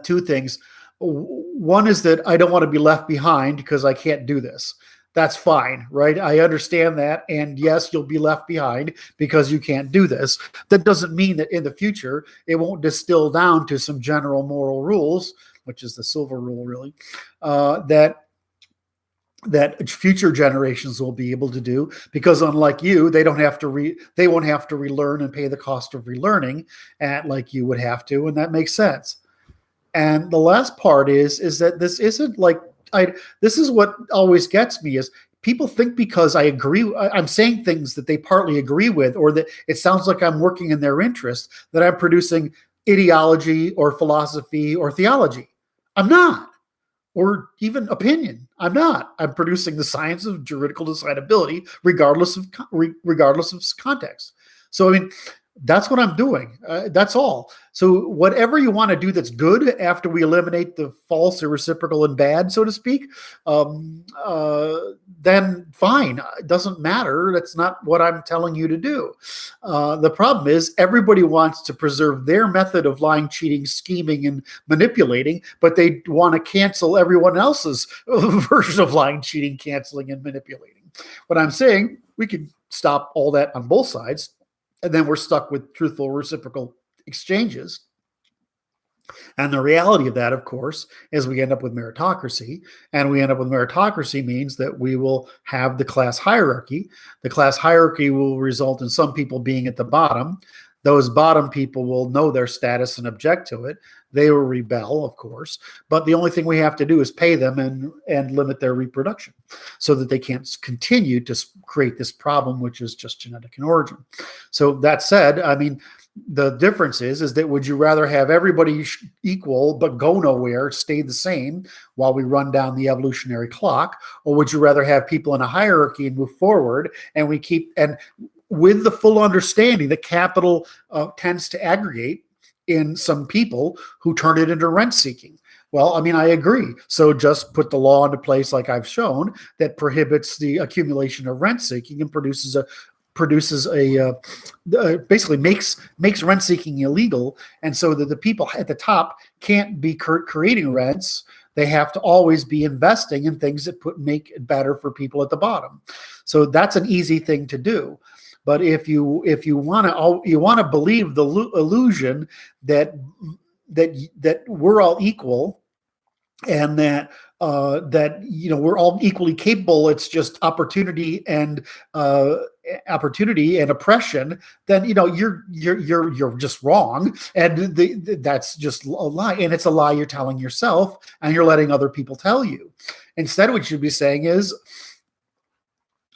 two things. One is that I don't want to be left behind because I can't do this. That's fine, right? I understand that. And yes, you'll be left behind because you can't do this. That doesn't mean that in the future, it won't distill down to some general moral rules, which is the silver rule, really, that future generations will be able to do, because unlike you, they won't have to relearn and pay the cost of relearning like you would have to. And that makes sense. And the last part is that this isn't like, this is what always gets me is people think because I agree, I'm saying things that they partly agree with, or that it sounds like I'm working in their interest, that I'm producing ideology or philosophy or theology. I'm not. Or even opinion. I'm not. I'm producing the science of juridical decidability regardless of context. So, I mean, That's what I'm doing. That's all. So whatever you want to do that's good after we eliminate the false or reciprocal and bad, so to speak, then fine. It doesn't matter. That's not what I'm telling you to do. The problem is everybody wants to preserve their method of lying, cheating, scheming, and manipulating, but they want to cancel everyone else's version of lying, cheating, canceling, and manipulating. What I'm saying, we can stop all that on both sides, and then we're stuck with truthful reciprocal exchanges. And the reality of that, of course, is we end up with meritocracy. And we end up with meritocracy means that we will have the class hierarchy. The class hierarchy will result in some people being at the bottom. Those bottom people will know their status and object to it. They will rebel, of course. But the only thing we have to do is pay them and limit their reproduction so that they can't continue to create this problem, which is just genetic in origin. So that said, I mean, the difference is that would you rather have everybody equal but go nowhere, stay the same while we run down the evolutionary clock, or would you rather have people in a hierarchy and move forward and we keep and with the full understanding that capital tends to aggregate in some people who turn it into rent seeking? Well, I mean, I agree. So just put the law into place like I've shown that prohibits the accumulation of rent seeking and basically makes rent seeking illegal, and so that the people at the top can't be creating rents. They have to always be investing in things that make it better for people at the bottom. So that's an easy thing to do. But if you want to believe the illusion that we're all equal and that we're all equally capable, it's just opportunity and oppression, then you're just wrong, and that's just a lie, and it's a lie you're telling yourself, and you're letting other people tell you. Instead, what you should be saying is,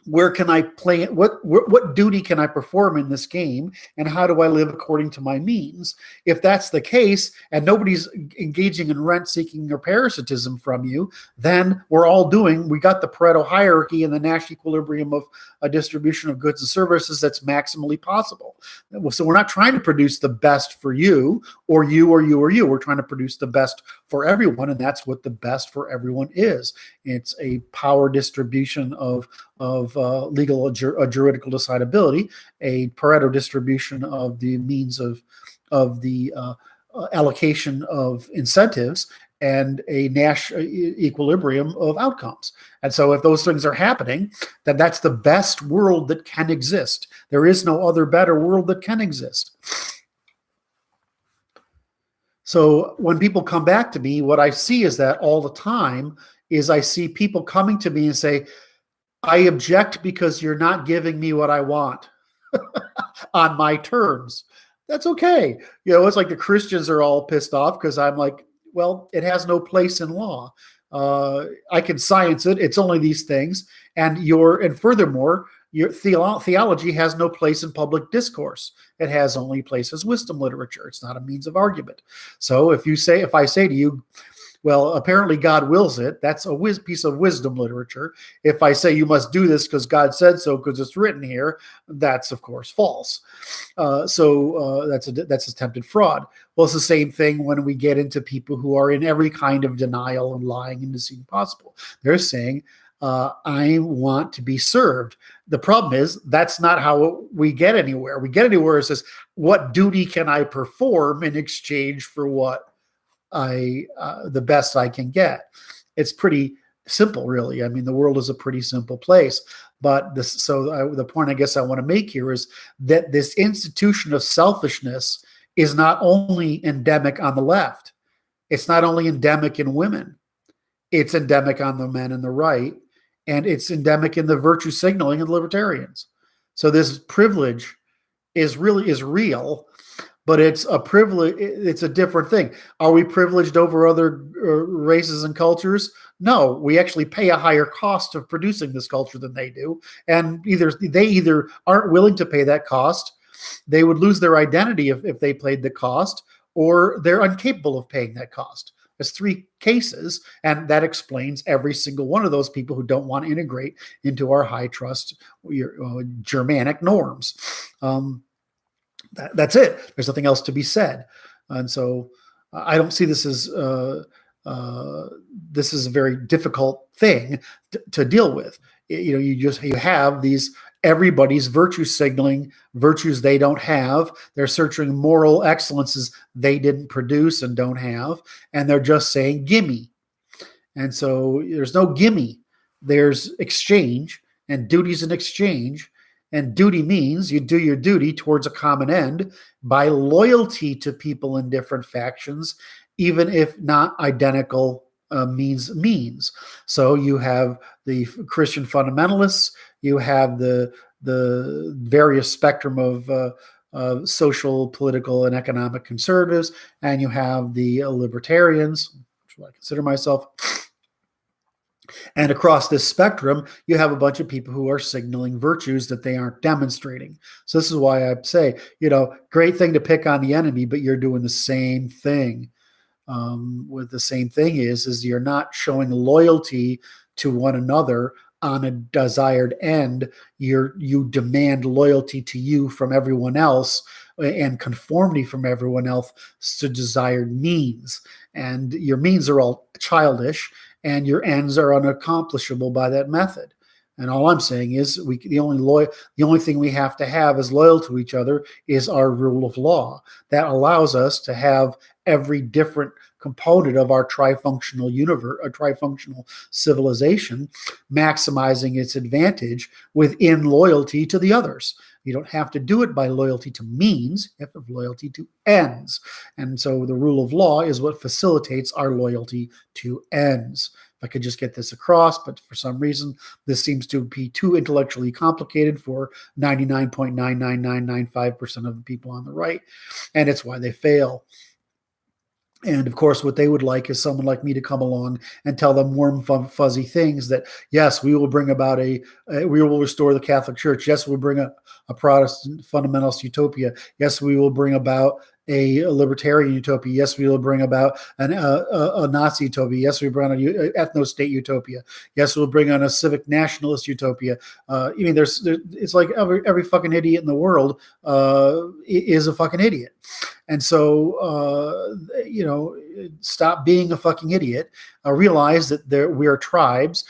where can I play? What duty can I perform in this game, and how do I live according to my means? If that's the case, and nobody's engaging in rent seeking or parasitism from you, then we got the Pareto hierarchy and the Nash equilibrium of a distribution of goods and services that's maximally possible. So we're not trying to produce the best for you or you or you or you. We're trying to produce the best for everyone, and that's what the best for everyone is. It's a power distribution of legal or juridical decidability, a Pareto distribution of the means of the allocation of incentives, and a Nash equilibrium of outcomes. And so if those things are happening, then that's the best world that can exist. There is no other better world that can exist. So when people come back to me, what I see is that all the time is I see people coming to me and say, I object because you're not giving me what I want on my terms. That's okay. It's like the Christians are all pissed off because I'm like, well, it has no place in law. I can science it. It's only these things. And furthermore, your theology has no place in public discourse. It has only place as wisdom literature. It's not a means of argument. So if I say to you, well, apparently God wills it, that's a piece of wisdom literature. If I say you must do this because God said so, because it's written here, that's of course false. So that's attempted fraud. Well, it's the same thing when we get into people who are in every kind of denial and lying and deceit possible. They're saying, I want to be served. The problem is that's not how we get anywhere. We get anywhere, it says, what duty can I perform in exchange for what the best I can get? It's pretty simple, really. I mean, the world is a pretty simple place. But the point I guess I want to make here is that this institution of selfishness is not only endemic on the left. It's not only endemic in women. It's endemic on the men and the right. And it's endemic in the virtue signaling of libertarians. So this privilege is real. But it's a privilege. It's a different thing. Are we privileged over other races and cultures? No, we actually pay a higher cost of producing this culture than they do. And they either aren't willing to pay that cost, they would lose their identity if they paid the cost, or they're incapable of paying that cost. There's 3 cases, and that explains every single one of those people who don't want to integrate into our high trust Germanic norms. That's it. There's nothing else to be said. And so I don't see this as this is a very difficult thing to deal with. You have these, everybody's virtue signaling virtues they don't have. They're searching moral excellences they didn't produce and don't have, and they're just saying gimme. And so there's no gimme. There's exchange, and duty's an exchange. And duty means you do your duty towards a common end by loyalty to people in different factions, even if not identical means. So you have the Christian fundamentalists, you have the various spectrum of social, political, and economic conservatives, and you have the libertarians, which I consider myself. And across this spectrum, you have a bunch of people who are signaling virtues that they aren't demonstrating. So this is why I say, great thing to pick on the enemy, but you're doing the same thing. With the same thing is you're not showing loyalty to one another on a desired end. You demand loyalty to you from everyone else and conformity from everyone else to desired means. And your means are all childish, and your ends are unaccomplishable by that method. And all I'm saying is the only thing we have to have as loyal to each other is our rule of law. That allows us to have every different component of our trifunctional universe, a trifunctional civilization, maximizing its advantage within loyalty to the others. You don't have to do it by loyalty to means, you have to have loyalty to ends. And so the rule of law is what facilitates our loyalty to ends. If I could just get this across, but for some reason, this seems to be too intellectually complicated for 99.99995% of the people on the right, and it's why they fail. And of course, what they would like is someone like me to come along and tell them warm, fuzzy things that, yes, we will bring about we will restore the Catholic Church. Yes, we'll bring a Protestant fundamentalist utopia. Yes, we will bring about a libertarian utopia. Yes, we will bring about a Nazi utopia. Yes, we bring on an ethno-state utopia. Yes, we'll bring on a civic nationalist utopia. It's like every fucking idiot in the world is a fucking idiot. And so, stop being a fucking idiot. Realize that we are tribes.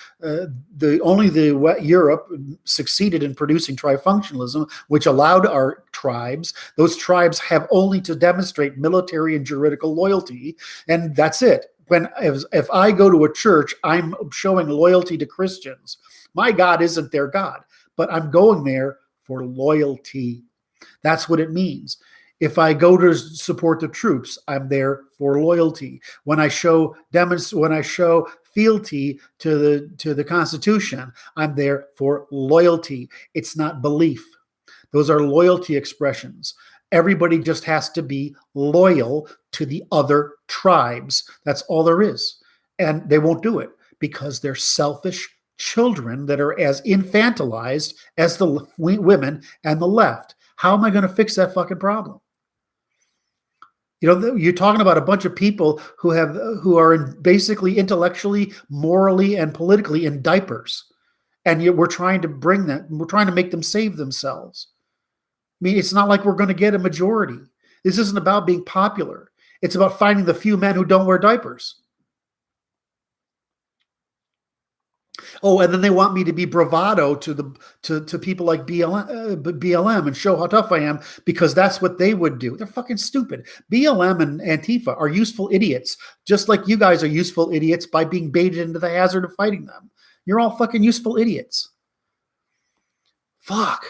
Europe succeeded in producing trifunctionalism, which allowed our tribes. Those tribes have only to demonstrate military and juridical loyalty, and that's it. If I go to a church, I'm showing loyalty to Christians. My God isn't their God, but I'm going there for loyalty. That's what it means. If I go to support the troops, I'm there for loyalty. When I show fealty to the Constitution, I'm there for loyalty. It's not belief. Those are loyalty expressions. Everybody just has to be loyal to the other tribes. That's all there is. And they won't do it because they're selfish children that are as infantilized as the women and the left. How am I going to fix that fucking problem? You're talking about a bunch of people who are basically intellectually, morally, and politically in diapers, and we're trying to make them save themselves. I mean, it's not like we're going to get a majority. This isn't about being popular. It's about finding the few men who don't wear diapers. Oh, and then they want me to be bravado to people like BLM and show how tough I am because that's what they would do. They're fucking stupid. BLM and Antifa are useful idiots, just like you guys are useful idiots by being baited into the hazard of fighting them. You're all fucking useful idiots. Fuck.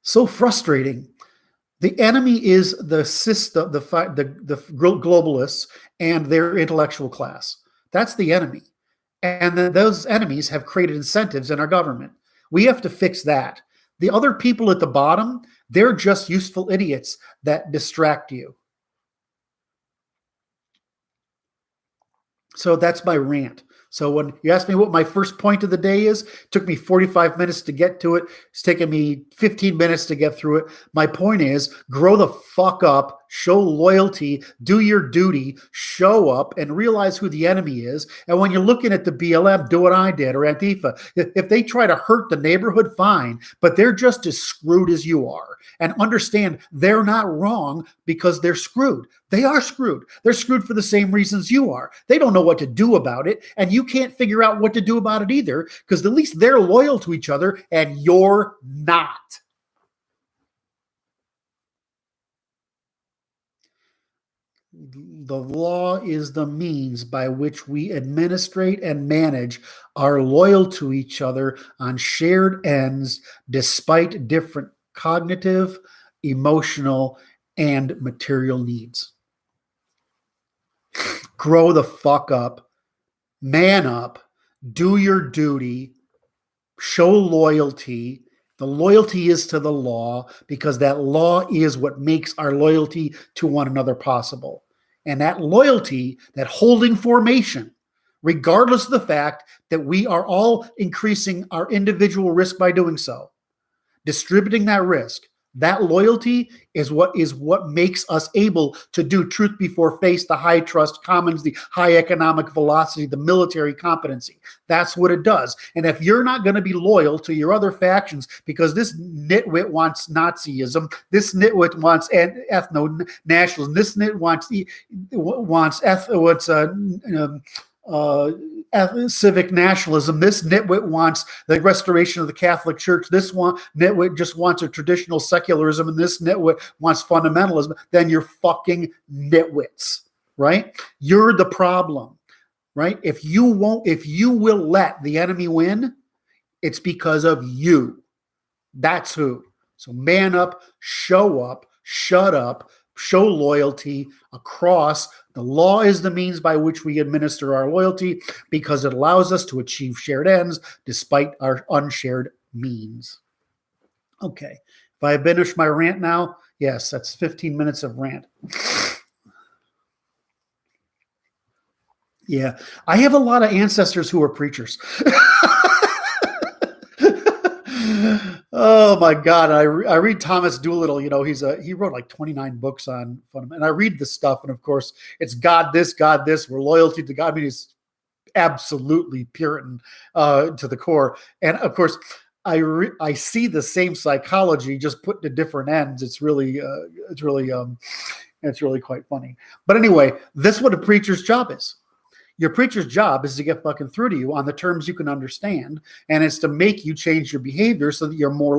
So frustrating. The enemy is the system, the globalists and their intellectual class. That's the enemy. And then those enemies have created incentives in our government. We have to fix that. The other people at the bottom, they're just useful idiots that distract you. So that's my rant. So when you ask me what my first point of the day is, it took me 45 minutes to get to it. It's taken me 15 minutes to get through it. My point is, grow the fuck up show loyalty, do your duty, show up, and realize who the enemy is. And when you're looking at the BLM, do what I did, or Antifa. If they try to hurt the neighborhood, fine, but they're just as screwed as you are. And understand they're not wrong because they're screwed. They are screwed. They're screwed for the same reasons you are. They don't know what to do about it, and you can't figure out what to do about it either, because at least they're loyal to each other and you're not. The law is the means by which we administrate and manage our loyalty to each other on shared ends, despite different cognitive, emotional, and material needs. Grow the fuck up, man up, do your duty, show loyalty. The loyalty is to the law, because that law is what makes our loyalty to one another possible. And that loyalty, that holding formation, regardless of the fact that we are all increasing our individual risk by doing so, distributing that risk, that loyalty is what makes us able to do truth before face, the high trust commons, the high economic velocity, the military competency. That's what it does. And if you're not going to be loyal to your other factions because this nitwit wants Nazism, this nitwit wants ethno-nationalism, this nitwit wants civic nationalism, this nitwit wants the restoration of the Catholic Church, this nitwit just wants a traditional secularism, and this nitwit wants fundamentalism, then you're fucking nitwits, right? You're the problem, right? If you will let the enemy win, it's because of you. That's who. So man up, shut up, show loyalty across. The law is the means by which we administer our loyalty, because it allows us to achieve shared ends despite our unshared means. Okay. If I finish my rant now, yes, that's 15 minutes of rant. Yeah. I have a lot of ancestors who are preachers. Oh my God. I read Thomas Doolittle, he wrote like 29 books on fundamental, and I read this stuff. And of course it's God this, we're loyalty to God. I mean, it's absolutely Puritan to the core. And of course I see the same psychology just put to different ends. It's really quite funny. But anyway, this is what a preacher's job is. Your preacher's job is to get fucking through to you on the terms you can understand, and it's to make you change your behavior so that you're more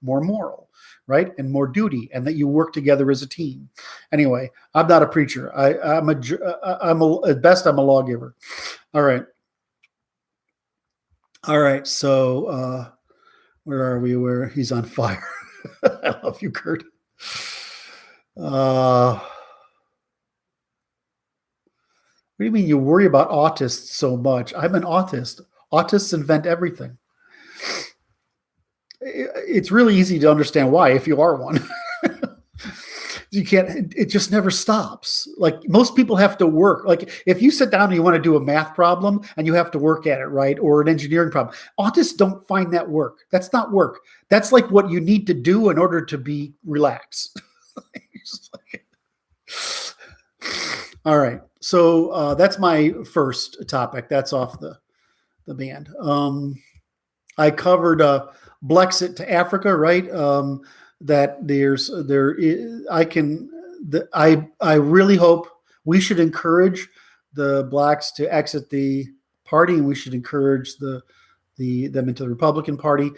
moral, right, and more duty, and that you work together as a team. Anyway, I'm not a preacher. At best I'm a lawgiver. All right. So where are we? Where he's on fire. I love you, Kurt. What do you mean you worry about autists so much? I'm an autist. Autists invent everything. It's really easy to understand why if you are one. You can't, it just never stops. Like, most people have to work. Like, if you sit down and you want to do a math problem and you have to work at it, right? Or an engineering problem, autists don't find that work. That's not work. That's like what you need to do in order to be relaxed. All right. So that's my first topic. That's off the band. I covered Blexit to Africa, right? I really hope we should encourage the blacks to exit the party, and we should encourage them into the Republican Party,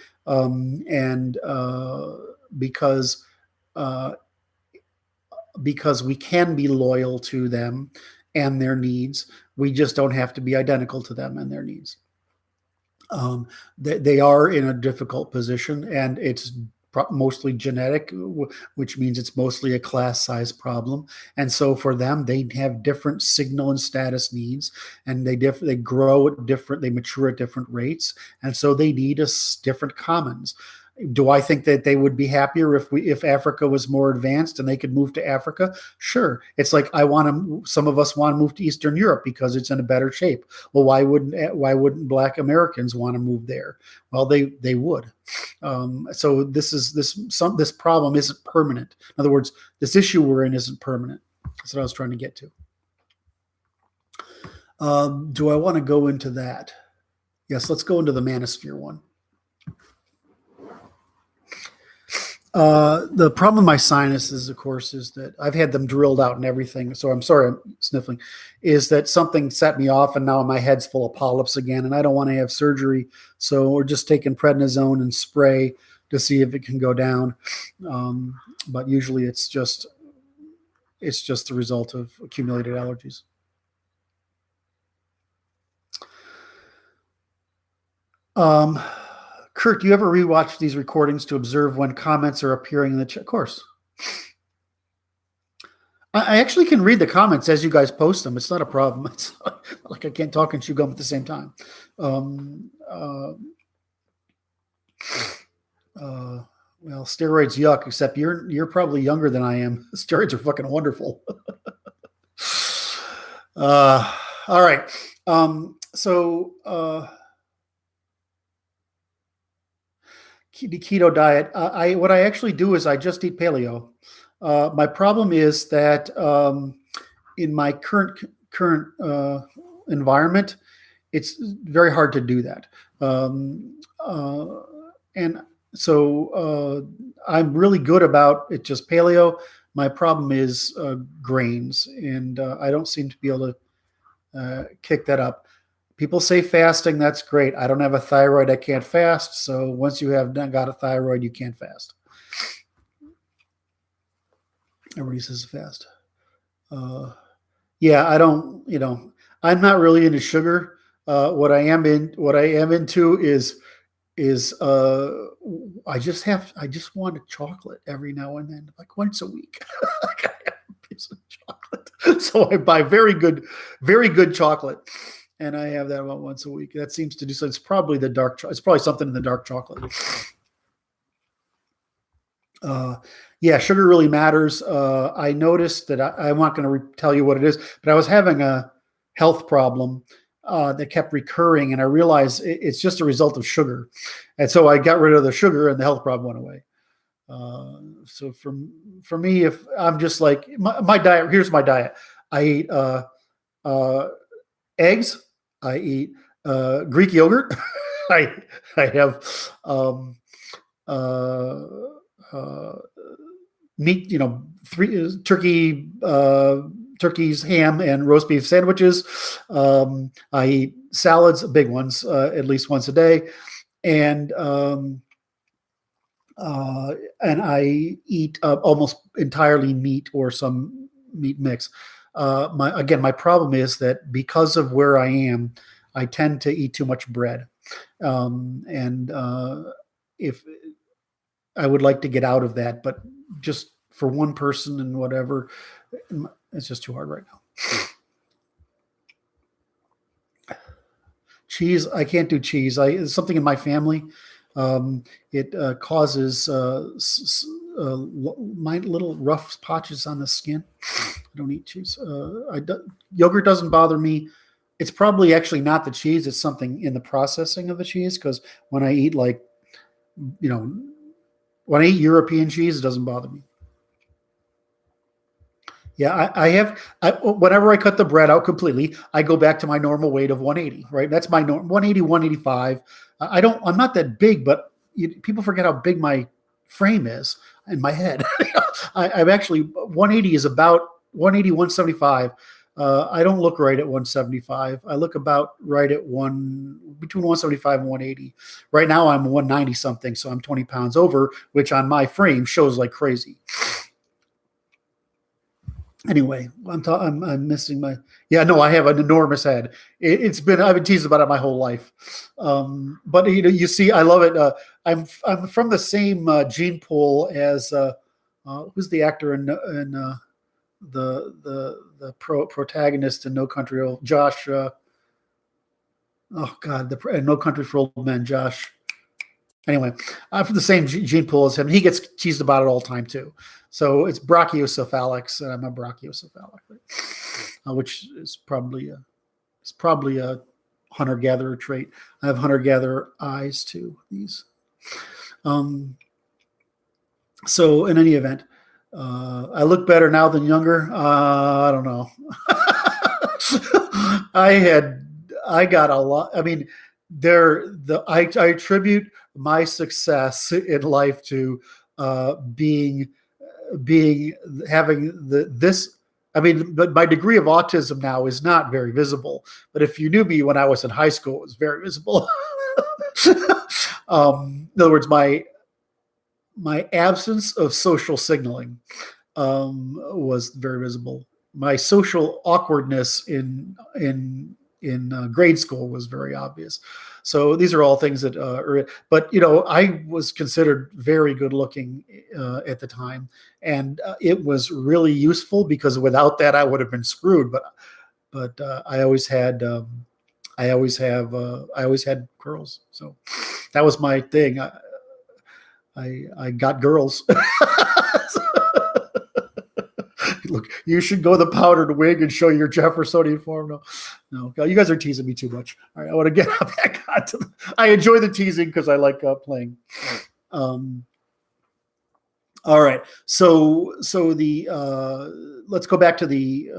because we can be loyal to them and their needs. We just don't have to be identical to them and their needs. They are in a difficult position, and it's mostly genetic, which means it's mostly a class size problem. And so for them, they have different signal and status needs, and they grow at different, they mature at different rates. And so they need different commons. Do I think that they would be happier if Africa was more advanced and they could move to Africa? Sure. It's like some of us want to move to Eastern Europe because it's in a better shape. Well, why wouldn't Black Americans want to move there? Well, they would. So this problem isn't permanent. In other words, this issue we're in isn't permanent. That's what I was trying to get to. Do I want to go into that? Yes, let's go into the Manosphere one. The problem with my sinuses, of course, is that I've had them drilled out and everything. So I'm sorry, I'm sniffling. Is that something set me off, and now my head's full of polyps again, and I don't want to have surgery. So we're just taking prednisone and spray to see if it can go down. But usually it's just the result of accumulated allergies. Kurt, do you ever rewatch these recordings to observe when comments are appearing in the chat? Of course. I actually can read the comments as you guys post them. It's not a problem. It's like I can't talk and chew gum at the same time. Well, steroids yuck, except you're probably younger than I am. Steroids are fucking wonderful. All right. The keto diet. What I actually do is I just eat paleo. My problem is that in my current environment, it's very hard to do that. And so I'm really good about it, just paleo. My problem is grains, and I don't seem to be able to kick that up. People say fasting, that's great. I don't have a thyroid, I can't fast. So once you have got a thyroid, you can't fast. Everybody says fast. Yeah, I don't, I'm not really into sugar. What I am into is I just want a chocolate every now and then, like once a week. Like I have a piece of chocolate. So I buy very good chocolate. And I have that about once a week. That seems to do so. It's probably it's probably something in the dark chocolate. Yeah, sugar really matters. I noticed that I'm not going to tell you what it is, but I was having a health problem that kept recurring, and I realized it's just a result of sugar. And so I got rid of the sugar, and the health problem went away. So for me, if I'm just like my diet, here's my diet. I eat eggs. I eat Greek yogurt. I have meat, turkeys, ham, and roast beef sandwiches. I eat salads, big ones, at least once a day, and I eat almost entirely meat or some meat mix. My problem is that because of where I am, I tend to eat too much bread. If I would like to get out of that, but just for one person and whatever, it's just too hard right now. Cheese, I can't do cheese. It's something in my family. It causes my little rough patches on the skin. I don't eat cheese. Yogurt doesn't bother me. It's probably actually not the cheese. It's something in the processing of the cheese. Because when I eat when I eat European cheese, it doesn't bother me. Yeah, whenever I cut the bread out completely, I go back to my normal weight of 180, right? That's my norm, 180, 185. I'm not that big, but people forget how big my frame is in my head. I'm actually 180 is about 180, 175. I don't look right at 175. I look about right at between 175 and 180. Right now I'm 190 something, so I'm 20 pounds over, which on my frame shows like crazy. Anyway, I'm missing my. Yeah, no, I have an enormous head. I've been teased about it my whole life. But you see, I love it. I'm from the same gene pool as who's the actor in the protagonist in No Country Old Josh. Oh God, No Country for Old Men, Josh. Anyway, I'm from the same gene pool as him. And he gets teased about it all the time too. So it's brachiocephalics, and I'm a brachiocephalic, which is probably a hunter-gatherer trait. I have hunter-gatherer eyes too. These. So in any event, I look better now than younger. I don't know. I got a lot. I mean, I attribute my success in life to being having this. I mean, but my degree of autism now is not very visible. But if you knew me when I was in high school, it was very visible. In other words, my absence of social signaling was very visible. My social awkwardness in grade school was very obvious. So these are all things that but I was considered very good looking at the time, and it was really useful because without that I would have been screwed. But I always had girls, so that was my thing. I got girls. Look, you should go the powdered wig and show your Jeffersonian form. No, you guys are teasing me too much. All right, I want to get back onto. I enjoy the teasing because I like playing. All right, so the let's go back to the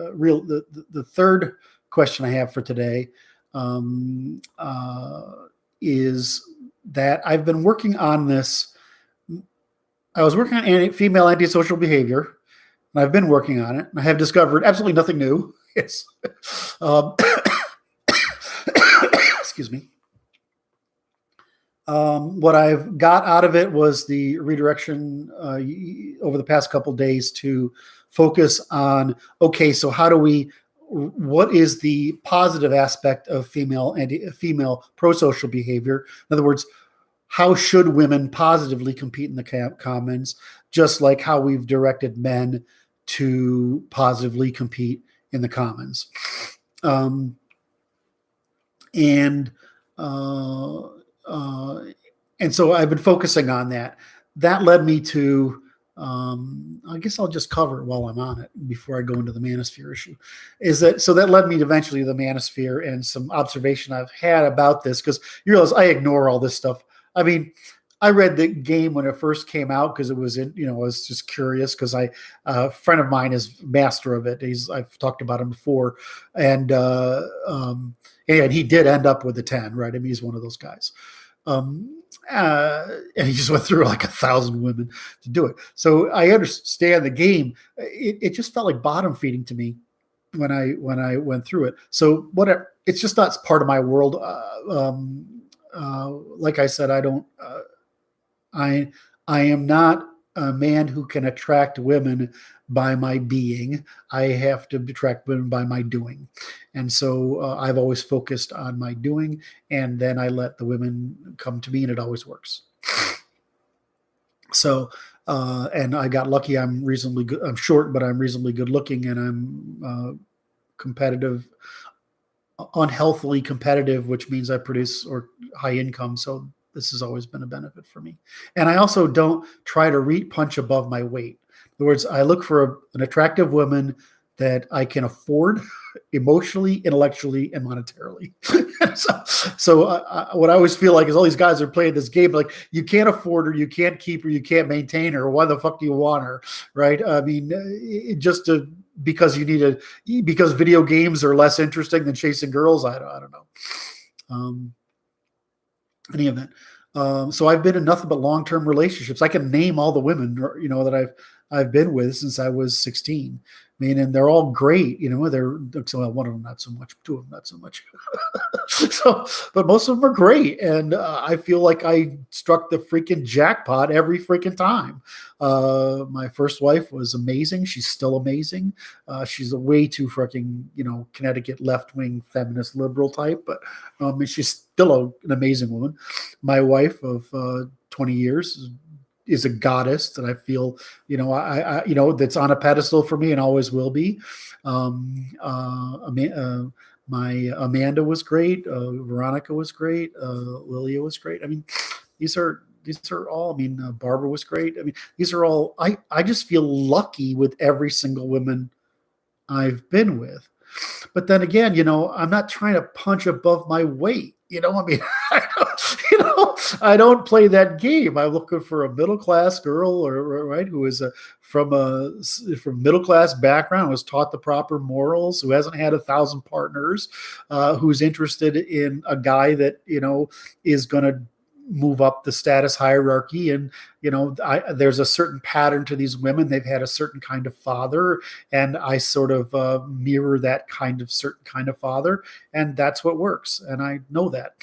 the third question I have for today is that I've been working on this. I was working on female antisocial behavior, and I've been working on it. And I have discovered absolutely nothing new. It's excuse me. What I've got out of it was the redirection over the past couple of days to focus on, okay, so what is the positive aspect of female pro-social behavior? In other words, how should women positively compete in the commons, just like how we've directed men to positively compete in the commons. And so I've been focusing on that. That led me to, I guess I'll just cover it while I'm on it before I go into the Manosphere issue. So that led me eventually to the Manosphere and some observation I've had about this, because you realize I ignore all this stuff. I mean, I read the game when it first came out because it was I was just curious because a friend of mine is master of it. I've talked about him before, and he did end up with a 10, right? I mean, he's one of those guys. And he just went through like 1,000 women to do it. So I understand the game. It just felt like bottom feeding to me when I went through it. So whatever, it's just not part of my world. Like I said, I don't. I am not a man who can attract women by my being. I have to attract women by my doing. And so I've always focused on my doing, and then I let the women come to me, and it always works. So, and I got lucky. I'm reasonably good. I'm short, but I'm reasonably good looking, and I'm competitive, unhealthily competitive, which means I produce high income. So this has always been a benefit for me. And I also don't try to punch above my weight. In other words, I look for an attractive woman that I can afford emotionally, intellectually, and monetarily. so what I always feel like is all these guys are playing this game, like you can't afford her, you can't keep her, you can't maintain her. Why the fuck do you want her? Right? I mean, because video games are less interesting than chasing girls. I don't know. Any event. So I've been in nothing but long-term relationships. I can name all the women, that I've been with since I was 16. I mean, and they're all great. They're one of them not so much, two of them not so much. But most of them are great, and I feel like I struck the freaking jackpot every freaking time. My first wife was amazing. She's still amazing. She's a way too freaking Connecticut left-wing feminist liberal type, but she's still an amazing woman. My wife of 20 years is a goddess that I feel, that's on a pedestal for me and always will be. My Amanda was great. Veronica was great. Lilia was great. I mean, these are these are all, I mean, Barbara was great. I mean, these are all, I just feel lucky with every single woman I've been with. But then again, I'm not trying to punch above my weight. I mean, I don't play that game. I'm looking for a middle class girl, or right, who is from middle class background, was taught the proper morals, who hasn't had 1,000 partners, who's interested in a guy that is going to move up the status hierarchy. And there's a certain pattern to these women. They've had a certain kind of father, and I sort of mirror that certain kind of father, and that's what works, and I know that.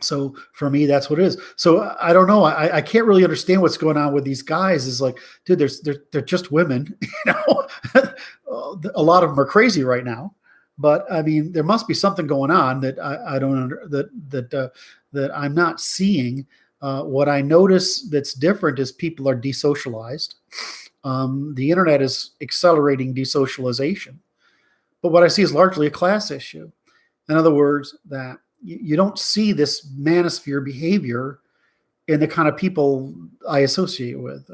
So for me, that's what it is. So I don't know. I can't really understand what's going on with these guys. Is like, dude, they're just women. A lot of them are crazy right now. But I mean, there must be something going on that I don't that I'm not seeing. What I notice that's different is people are desocialized. The internet is accelerating desocialization. But what I see is largely a class issue. In other words, that you don't see this manosphere behavior in the kind of people I associated with,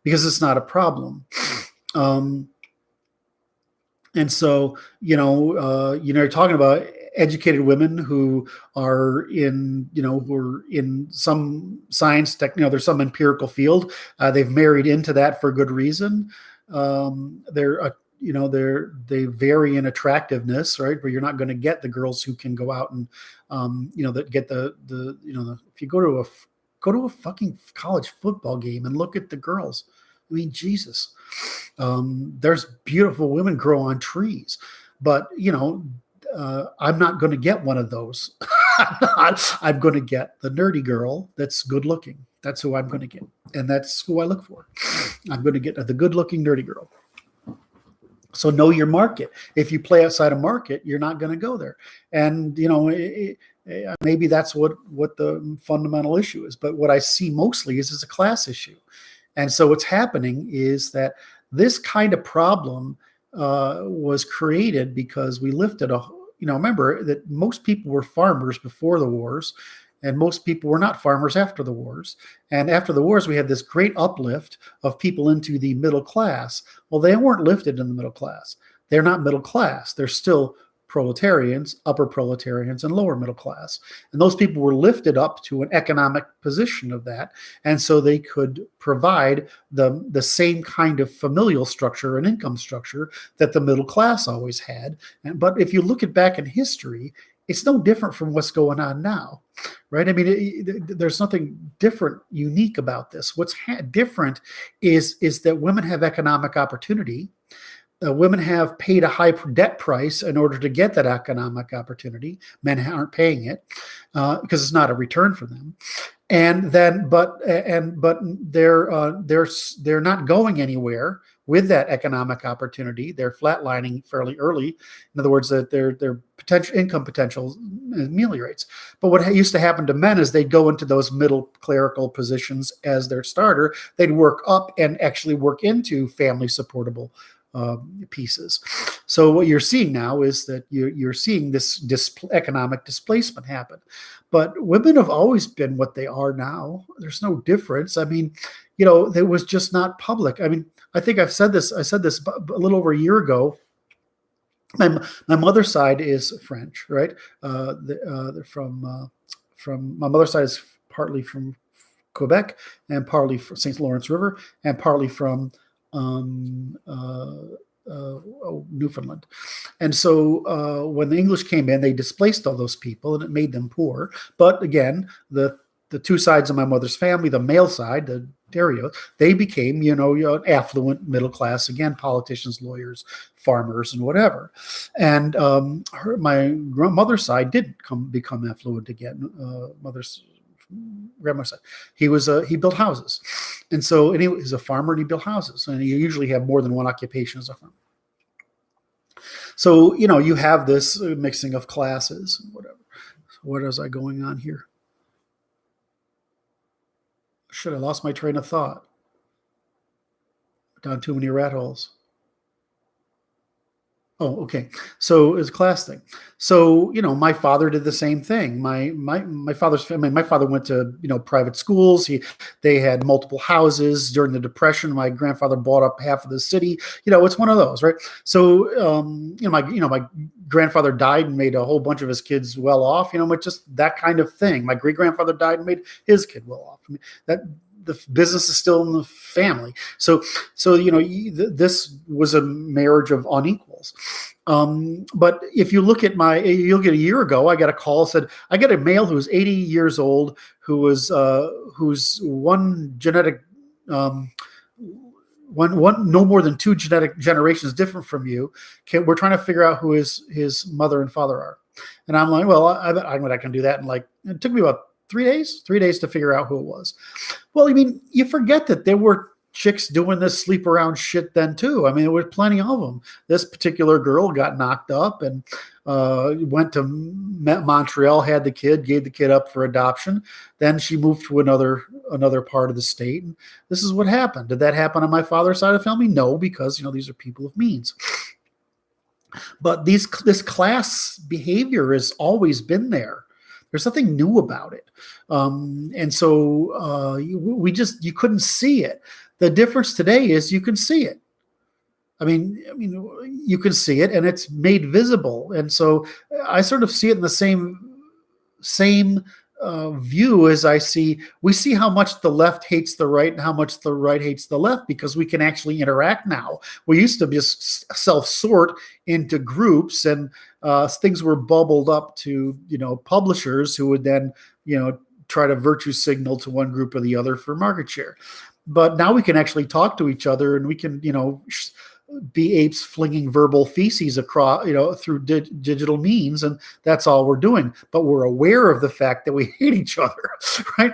because it's not a problem. And so, you're talking about educated women who are in, who are in some science there's some empirical field. They've married into that for good reason. They vary in attractiveness, right? But you're not going to get the girls who can go out and, that get if you go to a fucking college football game and look at the girls. I mean, Jesus, there's beautiful women grow on trees, but I'm not going to get one of those. I'm going to get the nerdy girl that's good looking. That's who I'm going to get. And that's who I look for. I'm going to get the good looking nerdy girl. So know your market. If you play outside a market, you're not going to go there. And, maybe that's what the fundamental issue is. But what I see mostly is a class issue. And so what's happening is that this kind of problem was created because we lifted remember that most people were farmers before the wars, and most people were not farmers after the wars. And after the wars, we had this great uplift of people into the middle class. Well, they weren't lifted in the middle class. They're not middle class. They're still proletarians, upper proletarians, and lower middle class. And those people were lifted up to an economic position of that. And so they could provide the same kind of familial structure and income structure that the middle class always had. But if you look at back in history, it's no different from what's going on now, right? I mean, there's nothing different, unique about this. What's different is that women have economic opportunity. Women have paid a high debt price in order to get that economic opportunity. Men aren't paying it because it's not a return for them. And then, but they're not going anywhere with that economic opportunity. They're flatlining fairly early. In other words, that their potential income potential ameliorates. But what used to happen to men is they'd go into those middle clerical positions as their starter. They'd work up and actually work into family supportable pieces. So what you're seeing now is that you're seeing this economic displacement happen. But women have always been what they are now. There's no difference. I mean, it was just not public. I mean, I think I said this a little over a year ago. My mother's side is French, right? They're from my mother's side is partly from Quebec and partly from St. Lawrence River and partly from Newfoundland. And so when the English came in, they displaced all those people and it made them poor. But again, the two sides of my mother's family, the male side, the Dario, they became, affluent middle class, again, politicians, lawyers, farmers, and whatever. And my grandmother's side did become affluent again. Grandma's side. He built houses. And so he was a farmer and he built houses. And you usually have more than one occupation as a farmer. So, you have this mixing of classes and whatever. So what is I going on here? Shit, I lost my train of thought. Down too many rat holes. Oh, okay. So it's a class thing. So, my father did the same thing. My father's family. My father went to private schools. They had multiple houses during the Depression. My grandfather bought up half of the city. It's one of those, right? So, my grandfather died and made a whole bunch of his kids well off. But just that kind of thing. My great grandfather died and made his kid well off. I mean, that the business is still in the family. So this was a marriage of unequals. But if you look at a year ago, I got a call, said I got a male who's 80 years old, who's one genetic one no more than two genetic generations different from you. We're trying to figure out who his mother and father are. And I'm like, well, I can do that. And it took me about 3 days to figure out who it was. Well, I mean, you forget that there were chicks doing this sleep around shit then too. I mean, there were plenty of them. This particular girl got knocked up and went to Montreal, had the kid, gave the kid up for adoption. Then she moved to another part of the state. And this is what happened. Did that happen on my father's side of the family? No, because these are people of means. But this class behavior has always been there. There's nothing new about it. And so you couldn't see it. The difference today is you can see it. I mean, you can see it and it's made visible. And so I sort of see it in the same view as we see how much the left hates the right and how much the right hates the left, because we can actually interact now. We used to just self-sort into groups, and things were bubbled up to publishers who would then try to virtue signal to one group or the other for market share. But now we can actually talk to each other, and we can be apes flinging verbal feces across, through digital means, and that's all we're doing. But we're aware of the fact that we hate each other, right?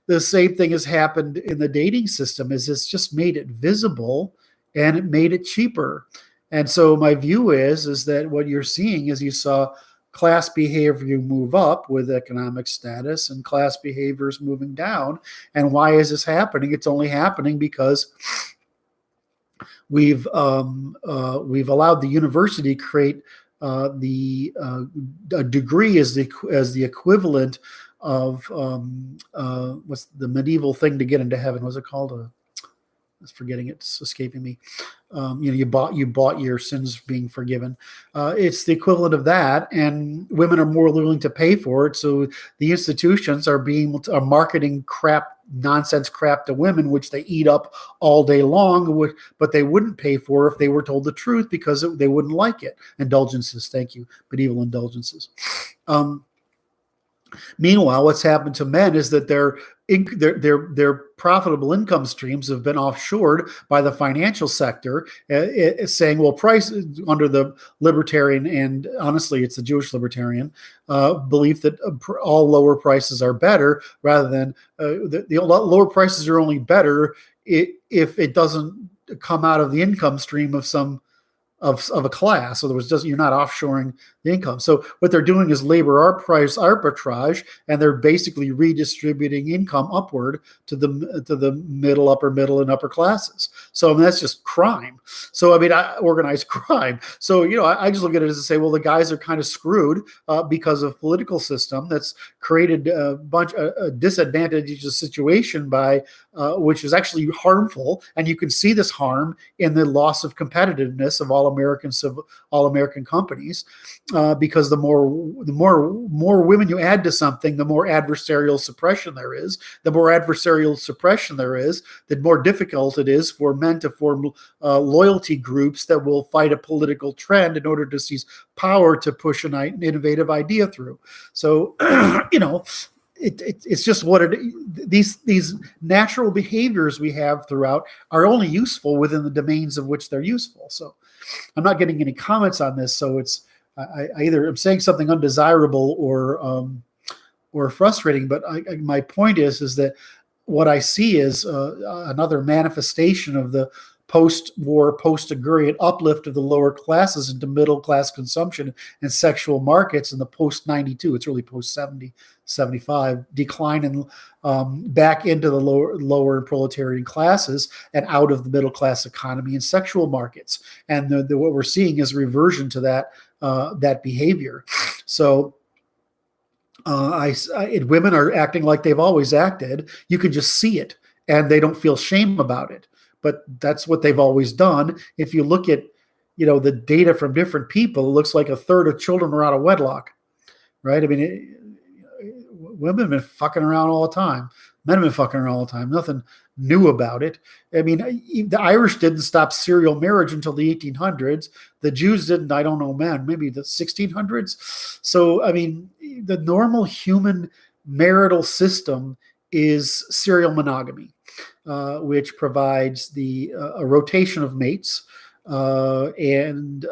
The same thing has happened in the dating system. It's just made it visible and it made it cheaper. And so my view is that what you're seeing is you saw class behavior move up with economic status and class behaviors moving down. And why is this happening? It's only happening because we've allowed the university to create a degree as the equivalent of what's the medieval thing to get into heaven? What's it called? I'm forgetting, it's escaping me. You bought your sins being forgiven. It's the equivalent of that, and women are more willing to pay for it. So the institutions are marketing nonsense crap to women, which they eat up all day long, but they wouldn't pay for if they were told the truth, because they wouldn't like it. Indulgences, thank you, medieval indulgences. Meanwhile, what's happened to men is that their profitable income streams have been offshored by the financial sector, saying, well, price under the libertarian, and honestly, it's the Jewish libertarian belief that all lower prices are better, rather than the lower prices are only better if it doesn't come out of the income stream of some of a class. So you're not offshoring the income. So what they're doing is labor price arbitrage, and they're basically redistributing income upward to the middle, upper middle, and upper classes. So that's just crime. So organized crime. So I just look at it as to say, well, the guys are kind of screwed because of political system that's created a disadvantageous situation by which is actually harmful, and you can see this harm in the loss of competitiveness of all American companies, because the more women you add to something, the more adversarial suppression there is. The more adversarial suppression there is, the more difficult it is for men to form loyalty groups that will fight a political trend in order to seize power to push an innovative idea through. So, it's just these natural behaviors we have throughout are only useful within the domains of which they're useful. So I'm not getting any comments on this. So I either am saying something undesirable or frustrating, but my point is that what I see is another manifestation of the post-war, post-agrarian uplift of the lower classes into middle-class consumption and sexual markets in the post-92, it's really post-70, 75, decline in back into the lower proletarian classes and out of the middle-class economy and sexual markets. And what we're seeing is reversion to that behavior. So women are acting like they've always acted. You can just see it, and they don't feel shame about it. But that's what they've always done. If you look at, the data from different people, it looks like a third of children are out of wedlock, right? I mean, women have been fucking around all the time. Men have been fucking around all the time. Nothing new about it. I mean, the Irish didn't stop serial marriage until the 1800s. The Jews didn't, I don't know, maybe the 1600s. So, I mean, the normal human marital system is serial monogamy, which provides a rotation of mates. And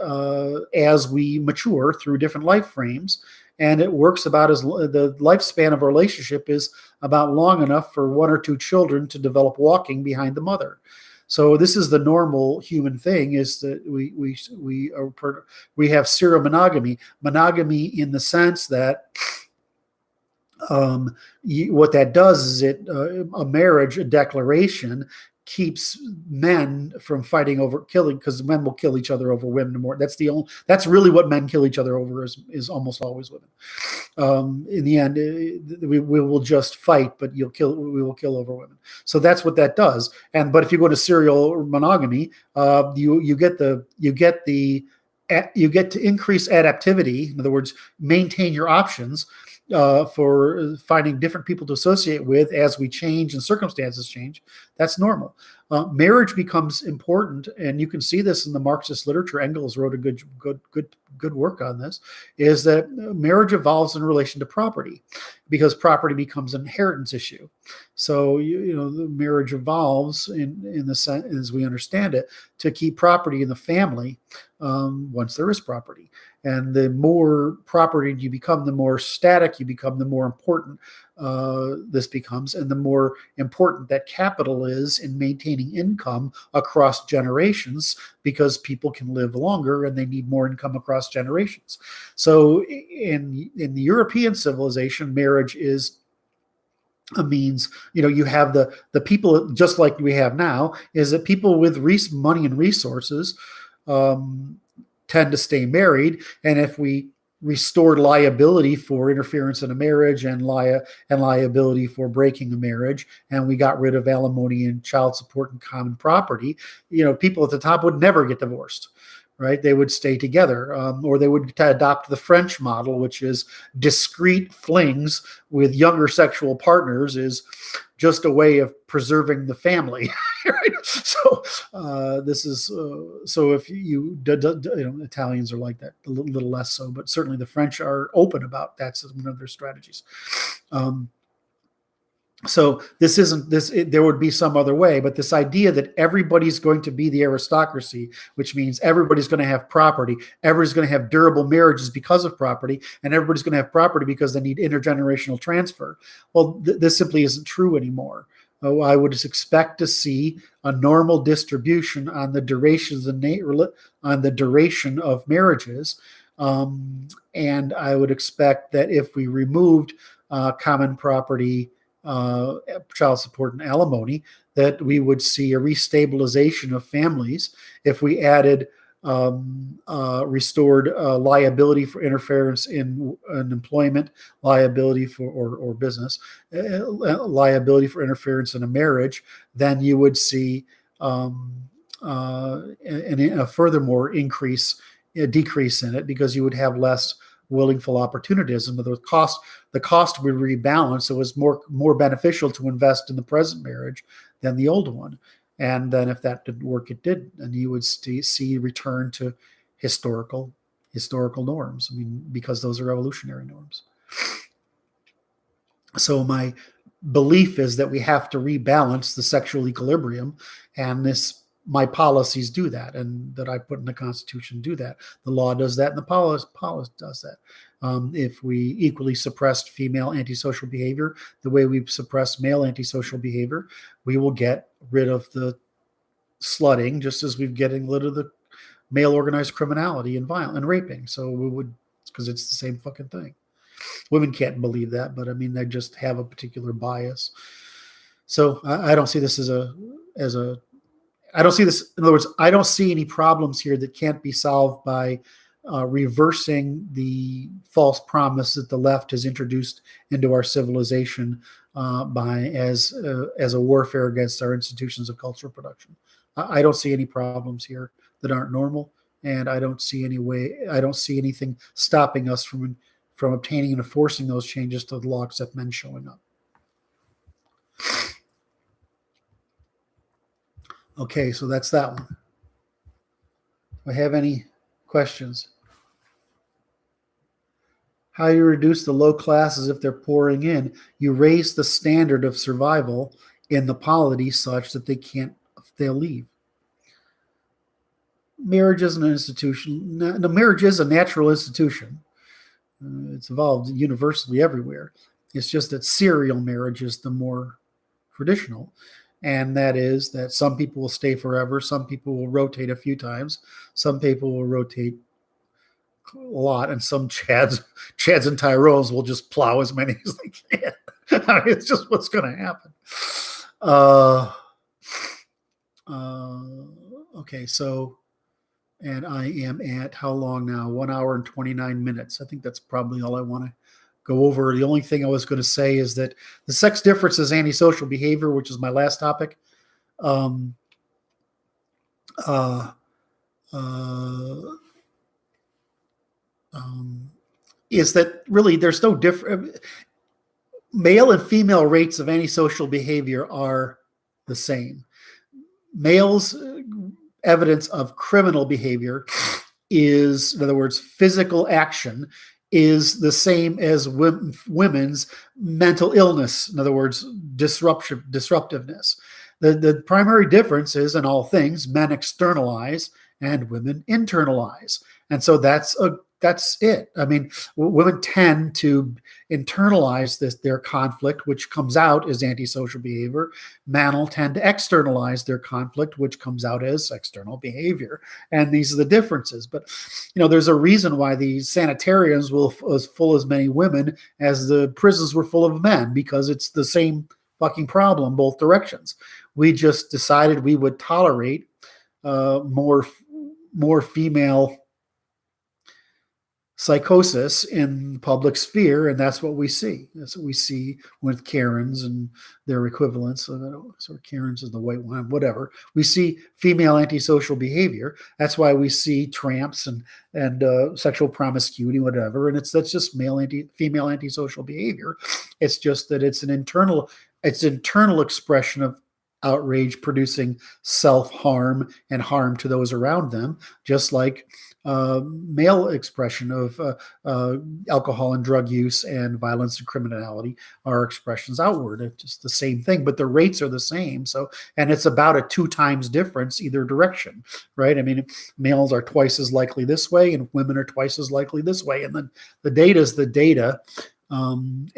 as we mature through different life frames, and it works about the lifespan of a relationship is about long enough for one or two children to develop walking behind the mother. So this is the normal human thing: is that we have serial monogamy in the sense that what that does is a marriage, a declaration, keeps men from fighting over killing, because men will kill each other over women more. That's really what men kill each other over is almost always women. In the end, we will just fight, but we will kill over women. So that's what that does. But if you go to serial monogamy, you get to increase adaptivity. In other words, maintain your options for finding different people to associate with as we change and circumstances change. That's normal. Marriage becomes important, and you can see this in the Marxist literature. Engels wrote a good work on this. Is that marriage evolves in relation to property, because property becomes an inheritance issue. So the marriage evolves in the sense, as we understand it, to keep property in the family once there is property. And the more property you become, the more static you become, the more important this becomes, and the more important that capital is in maintaining income across generations, because people can live longer and they need more income across generations. So in the European civilization, marriage is a means. You have the people, just like we have now, is that people with money and resources tend to stay married. And if we restored liability for interference in a marriage and liability for breaking a marriage, and we got rid of alimony and child support and common property, people at the top would never get divorced, right? They would stay together, or they would adopt the French model, which is discrete flings with younger sexual partners, is just a way of preserving the family. Right? So this is so if you Italians are like that, a little less so, but certainly the French are open about that's one of their strategies. So this isn't this. There would be some other way, but this idea that everybody's going to be the aristocracy, which means everybody's going to have property, everybody's going to have durable marriages because of property, and everybody's going to have property because they need intergenerational transfer. Well, this simply isn't true anymore. I would expect to see a normal distribution on the duration of marriages, and I would expect that if we removed common property, child support, and alimony, that we would see a restabilization of families. If we added restored liability for interference in employment, liability for or business, liability for interference in a marriage, then you would see a furthermore decrease in it, because you would have less willful opportunism. But the cost would rebalance. So it was more beneficial to invest in the present marriage than the old one. And then if that didn't work, it did. And you would see return to historical norms. I mean, because those are evolutionary norms. So my belief is that we have to rebalance the sexual equilibrium, and my policies do that, and that I put in the Constitution do that. The law does that, and the policy does that. If we equally suppressed female antisocial behavior the way we suppress male antisocial behavior, we will get rid of the slutting, just as we've getting rid of the male organized criminality and violence and raping. So we would, because it's the same fucking thing. Women can't believe that, but I mean, they just have a particular bias. So I don't see this as a I don't see this. In other words, I don't see any problems here that can't be solved by reversing the false promise that the left has introduced into our civilization as a warfare against our institutions of cultural production. I don't see any problems here that aren't normal, and I don't see anything stopping us from obtaining and enforcing those changes to the law except men showing up. Okay, so that's that one. Do I have any questions? How you reduce the low classes if they're pouring in? You raise the standard of survival in the polity such that they'll leave. Marriage is an institution. No, marriage is a natural institution. It's evolved universally everywhere. It's just that serial marriage is the more traditional. And that is that some people will stay forever. Some people will rotate a few times. Some people will rotate a lot. And some Chads and Tyrones will just plow as many as they can. I mean, it's just what's going to happen. Okay, so, and I am at how long now? 1 hour and 29 minutes. I think that's probably all I want to go over. The only thing I was going to say is that the sex difference is antisocial behavior, which is my last topic. Is that really there's no difference. Male and female rates of antisocial behavior are the same. Males' evidence of criminal behavior is, in other words, physical action, is the same as women's mental illness. In other words, disruptiveness. The primary difference is in all things, men externalize and women internalize. And so that's it. I mean, women tend to internalize their conflict, which comes out as antisocial behavior. Men will tend to externalize their conflict, which comes out as external behavior. And these are the differences. But, there's a reason why the sanitariums was full as many women as the prisons were full of men, because it's the same fucking problem, both directions. We just decided we would tolerate more female psychosis in the public sphere, and that's what we see. That's what we see with Karens and their equivalents. So Karens is the white one, whatever. We see female antisocial behavior. That's why we see tramps and sexual promiscuity, whatever. And that's just female antisocial behavior. It's just that it's an internal expression of outrage producing self-harm and harm to those around them, just like male expression of alcohol and drug use and violence and criminality are expressions outward. It's just the same thing, but the rates are the same. So, and it's about a 2 times difference either direction, right? I mean, males are twice as likely this way and women are twice as likely this way. And then the data is the data. And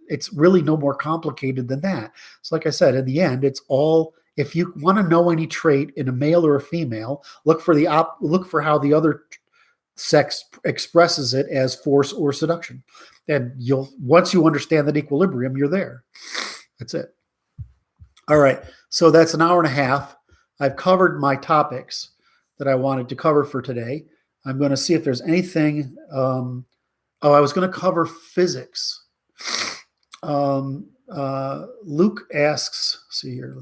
it's really no more complicated than that. So like I said, in the end, it's all, if you want to know any trait in a male or a female, look for how the other sex expresses it as force or seduction. And once you understand that equilibrium, you're there. That's it. All right. So that's an hour and a half. I've covered my topics that I wanted to cover for today. I'm going to see if there's anything. I was going to cover physics. Luke asks, let's see here.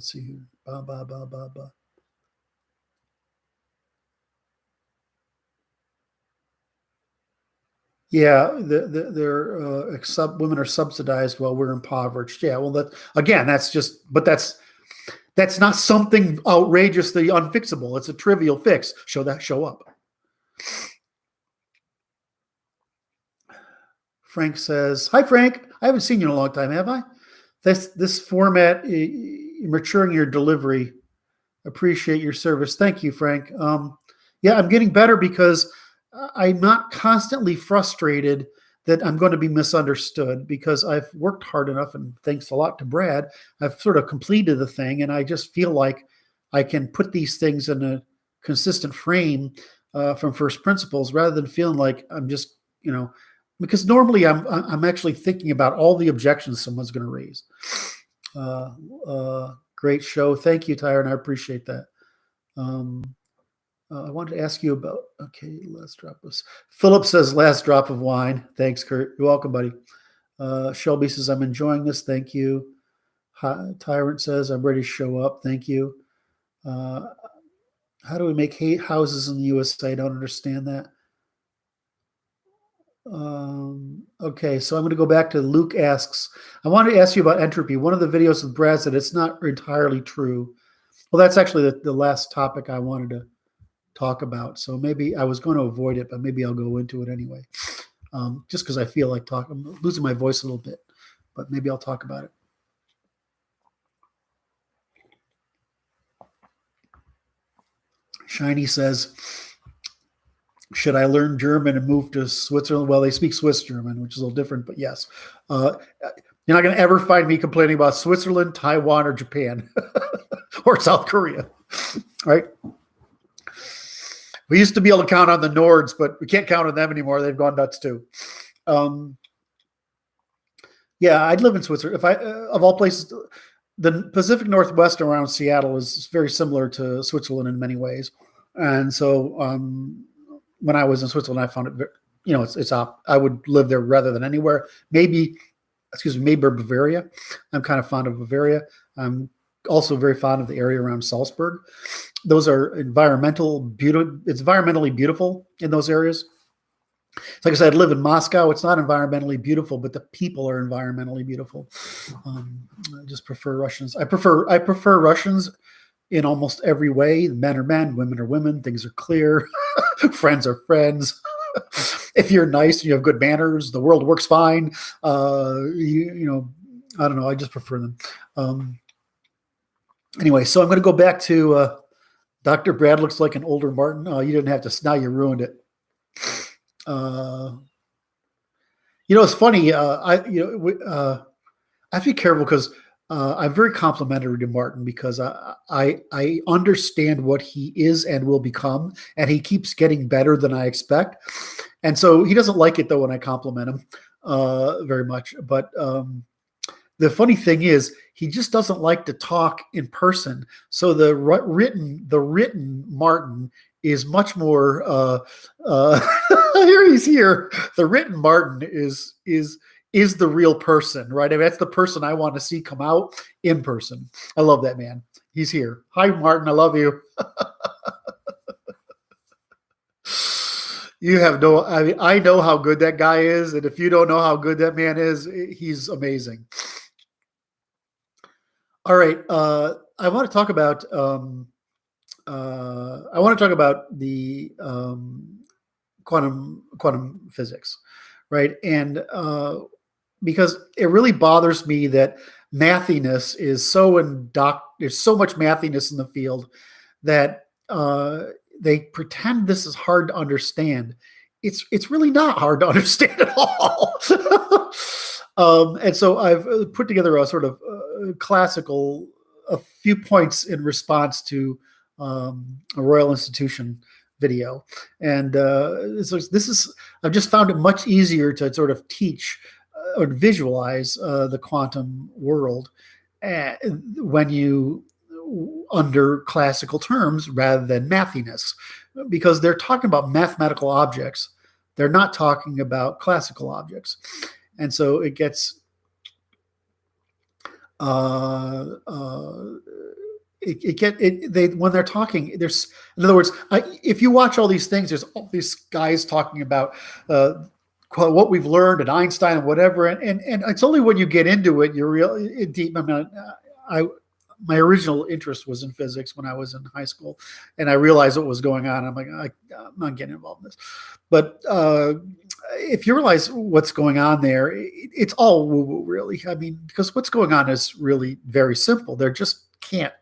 Yeah, women are subsidized while we're impoverished. Yeah, well, that's not something outrageously unfixable. It's a trivial fix. Show up. Frank says, "Hi, Frank. I haven't seen you in a long time, have I? This format, maturing your delivery. Appreciate your service. Thank you, Frank. Yeah, I'm getting better because I'm not constantly frustrated that I'm going to be misunderstood, because I've worked hard enough, and thanks a lot to Brad, I've sort of completed the thing, and I just feel like I can put these things in a consistent frame from first principles, rather than feeling like I'm just, because normally I'm actually thinking about all the objections someone's going to raise. Great show. Thank you, Tyron. I appreciate that. I wanted to ask you about, last drop of, Philip says last drop of wine. Thanks, Kurt. You're welcome, buddy. Shelby says, I'm enjoying this. Thank you. Tyrant says, I'm ready to show up. Thank you. How do we make houses in the USA? I don't understand that. Okay, so I'm going to go back to Luke asks, I wanted to ask you about entropy. One of the videos with Brad said it's not entirely true. Well, that's actually the last topic I wanted to talk about. So maybe I was going to avoid it, but maybe I'll go into it anyway. Just because I feel like talking. I'm losing my voice a little bit, but maybe I'll talk about it. Shiny says, should I learn German and move to Switzerland? Well, they speak Swiss German, which is a little different, but yes. You're not going to ever find me complaining about Switzerland, Taiwan, or Japan, or South Korea, right? We used to be able to count on the Nords, but we can't count on them anymore. They've gone nuts too. Yeah, I'd live in Switzerland. If I, of all places, the Pacific Northwest around Seattle is very similar to Switzerland in many ways. And so when I was in Switzerland, I found it, it's I would live there rather than anywhere. Maybe Bavaria. I'm kind of fond of Bavaria. I'm also very fond of the area around Salzburg. Those are it's environmentally beautiful in those areas. Like I said, I live in Moscow. It's not environmentally beautiful, but the people are environmentally beautiful. I just prefer Russians. I prefer Russians in almost every way. Men are men, women are women. Things are clear. Friends are friends. If you're nice and you have good manners, the world works fine. I don't know. I just prefer them. Anyway, so I'm going to go back to Dr. Brad looks like an older Martin. Oh, you didn't have to. Now you ruined it. It's funny. I have to be careful because I'm very complimentary to Martin because I understand what he is and will become, and he keeps getting better than I expect. And so he doesn't like it though when I compliment him very much. But the funny thing is, he just doesn't like to talk in person. So the written Martin is much more. Here he's here. The written Martin is the real person, right? I mean, that's the person I want to see come out in person. I love that man. He's here. Hi, Martin. I love you. You have no. I mean, I know how good that guy is, and if you don't know how good that man is, he's amazing. All right, I want to talk about. I want to talk about the quantum physics, right? And because it really bothers me that mathiness is there's so much mathiness in the field that they pretend this is hard to understand. It's really not hard to understand at all. And so I've put together a sort of a few points in response to a Royal Institution video. And I've just found it much easier to sort of teach or visualize the quantum world when you under classical terms rather than mathiness, because they're talking about mathematical objects. They're not talking about classical objects. And so it gets when they're talking, there's, in other words, if you watch all these things, there's all these guys talking about what we've learned at Einstein and whatever, and it's only when you get into it you're real deep. My original interest was in physics when I was in high school, and I realized what was going on. I'm like, I'm not getting involved in this. But if you realize what's going on there, it's all woo-woo, really. I mean, because what's going on is really very simple. They just can't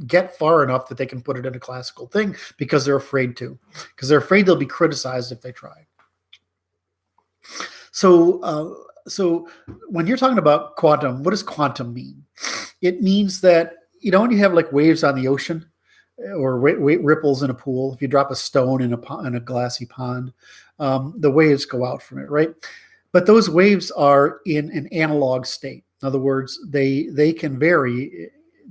get far enough that they can put it in a classical thing because they're afraid to, because they're afraid they'll be criticized if they try. So when you're talking about quantum, what does quantum mean? It means that, when you have like waves on the ocean, or ripples in a pool. If you drop a stone in a glassy pond, the waves go out from it, right? But those waves are in an analog state. In other words, they can vary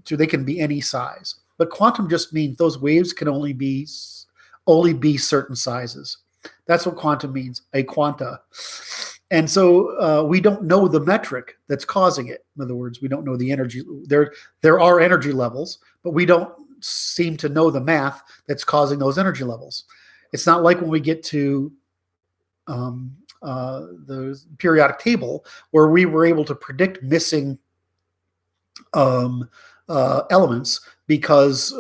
they can be any size. But quantum just means those waves can only be certain sizes. That's what quantum means, a quanta. And so we don't know the metric that's causing it. In other words, we don't know the energy. There are energy levels, but we don't seem to know the math that's causing those energy levels. It's not like when we get to the periodic table, where we were able to predict missing elements because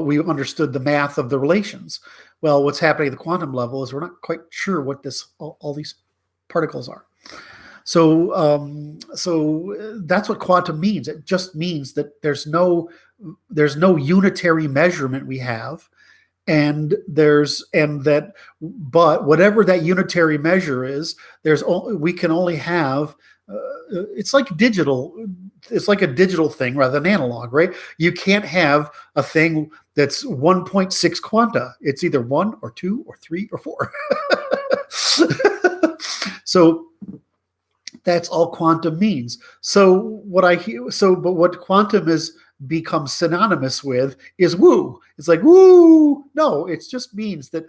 we understood the math of the relations. Well, what's happening at the quantum level is we're not quite sure what all these particles are. So that's what quantum means. It just means that there's no unitary measurement we have, but whatever that unitary measure is, we can only have. It's like digital. It's like a digital thing rather than analog, right? You can't have a thing that's 1.6 quanta. It's either 1 or 2 or 3 or 4. So that's all quantum means. But what quantum has become synonymous with is woo. It's like woo. No, it just means that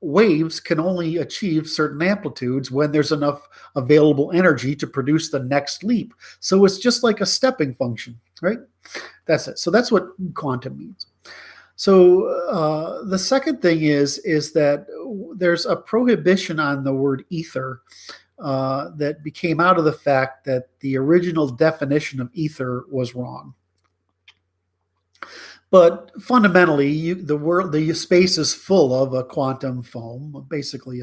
waves can only achieve certain amplitudes when there's enough available energy to produce the next leap. So it's just like a stepping function, right? That's it. So that's what quantum means. So the second thing is that there's a prohibition on the word ether that came out of the fact that the original definition of ether was wrong. But fundamentally, the space is full of a quantum foam, basically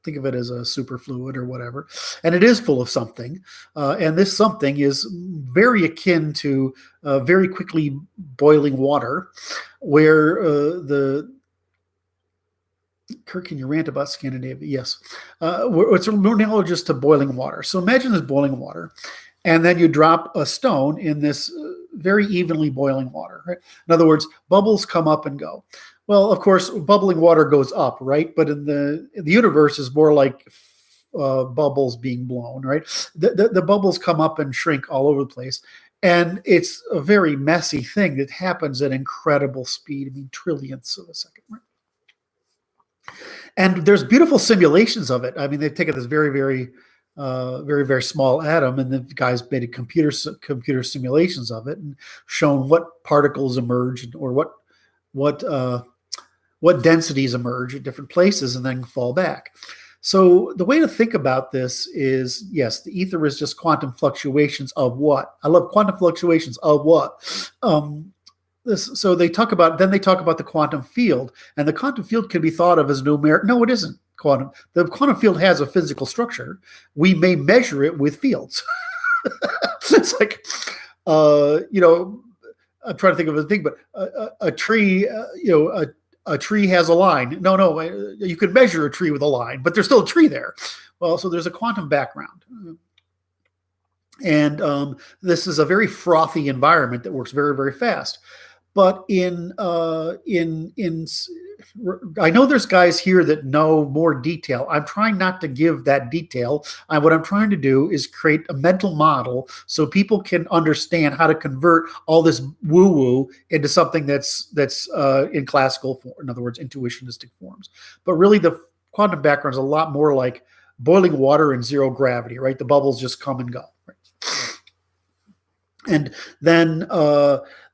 think of it as a superfluid or whatever, and it is full of something. And this something is very akin to very quickly boiling water, where Kirk, can you rant about Scandinavia? Yes. It's more analogous to boiling water. So imagine this boiling water, and then you drop a stone in this very evenly boiling water. Right? In other words, bubbles come up and go. Well, of course, bubbling water goes up, right? But in the universe is more like bubbles being blown, right? The bubbles come up and shrink all over the place. And it's a very messy thing that happens at incredible speed. I mean, trillionths of a second, right? And there's beautiful simulations of it. I mean, they've taken this very, very, very small atom, and the guys made computer simulations of it and shown what particles emerge or what densities emerge at different places and then fall back. So the way to think about this is, yes, the ether is just quantum fluctuations of what? I love quantum fluctuations of what? So they talk about the quantum field, and the quantum field can be thought of as numeric. No, it isn't quantum. The quantum field has a physical structure. We may measure it with fields. It's like, I'm trying to think of a thing, but a tree, a tree has a line. No, you could measure a tree with a line, but there's still a tree there. Well, so there's a quantum background. And this is a very frothy environment that works very, very fast. But I know there's guys here that know more detail. I'm trying not to give that detail. What I'm trying to do is create a mental model so people can understand how to convert all this woo-woo into something that's in classical form, in other words, intuitionistic forms. But really, the quantum background is a lot more like boiling water in zero gravity, right? The bubbles just come and go. Right? And then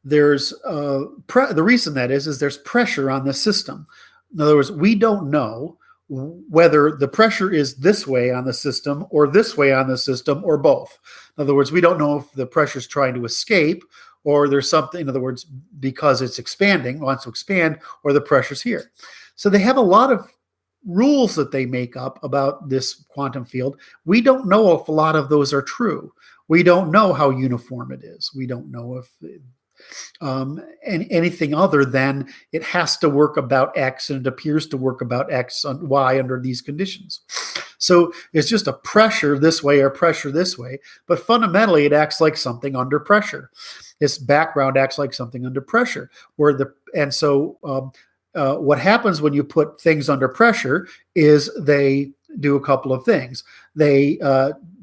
there's the reason that is there's pressure on the system. In other words, we don't know whether the pressure is this way on the system or this way on the system or both. In other words, we don't know if the pressure is trying to escape or there's something, in other words, because it's expanding, wants to expand, or the pressure's here. So they have a lot of rules that they make up about this quantum field. We don't know if a lot of those are true. We don't know how uniform it is. We don't know if and anything other than it has to work about X and it appears to work about X on Y under these conditions. So it's just a pressure this way or pressure this way, but fundamentally it acts like something under pressure. This background acts like something under pressure. What happens when you put things under pressure is they do a couple of things. They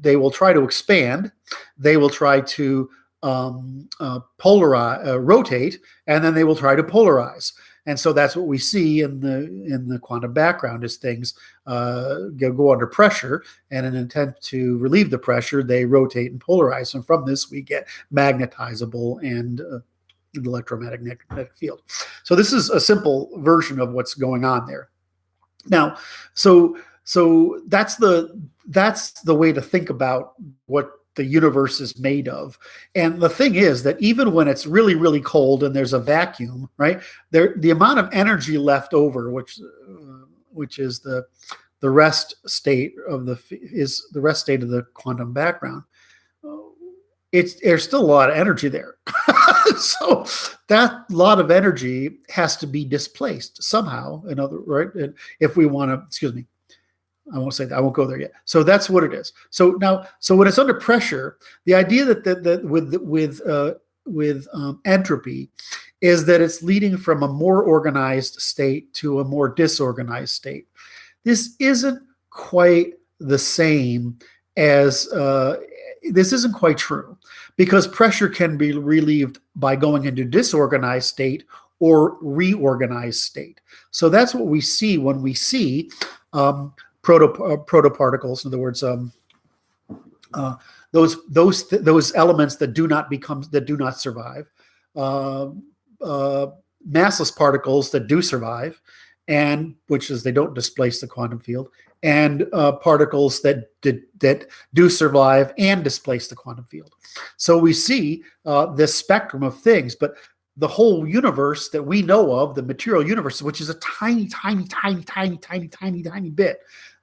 will try to expand. They will try to rotate, and then they will try to polarize. And so that's what we see in the quantum background is things go under pressure, and in an attempt to relieve the pressure, they rotate and polarize. And from this, we get magnetizable and the electromagnetic field. So this is a simple version of what's going on there. Now, so that's the way to think about what the universe is made of. And the thing is that even when it's really, really cold and there's a vacuum, right, the amount of energy left over, which is the rest state of the quantum background, there's still a lot of energy there. So that lot of energy has to be displaced somehow. Right? And if we want to, excuse me, I won't say that. I won't go there yet. So that's what it is. So when it's under pressure, the idea that with entropy is that it's leading from a more organized state to a more disorganized state. This isn't quite the same as this isn't quite true, because pressure can be relieved by going into disorganized state or reorganized state. So that's what we see when we see protoparticles. In other words, those elements that do not survive, massless particles that do survive, and which is they don't displace the quantum field, and particles that do survive and displace the quantum field. So we see this spectrum of things, but the whole universe that we know of, the material universe, which is a tiny, tiny, tiny, tiny, tiny, tiny, tiny bit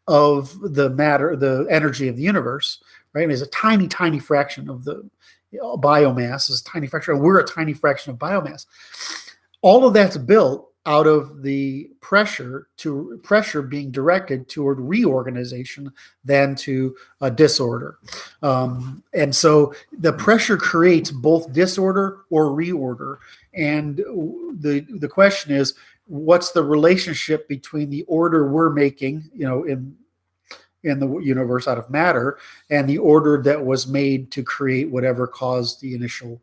of the matter, the energy of the universe, right? And it's a tiny, tiny fraction of the biomass, is a tiny fraction, and we're a tiny fraction of biomass. All of that's built out of the pressure being directed toward reorganization than to disorder. And so the pressure creates both disorder or reorder. And the question is, what's the relationship between the order we're making, in the universe out of matter, and the order that was made to create whatever caused the initial,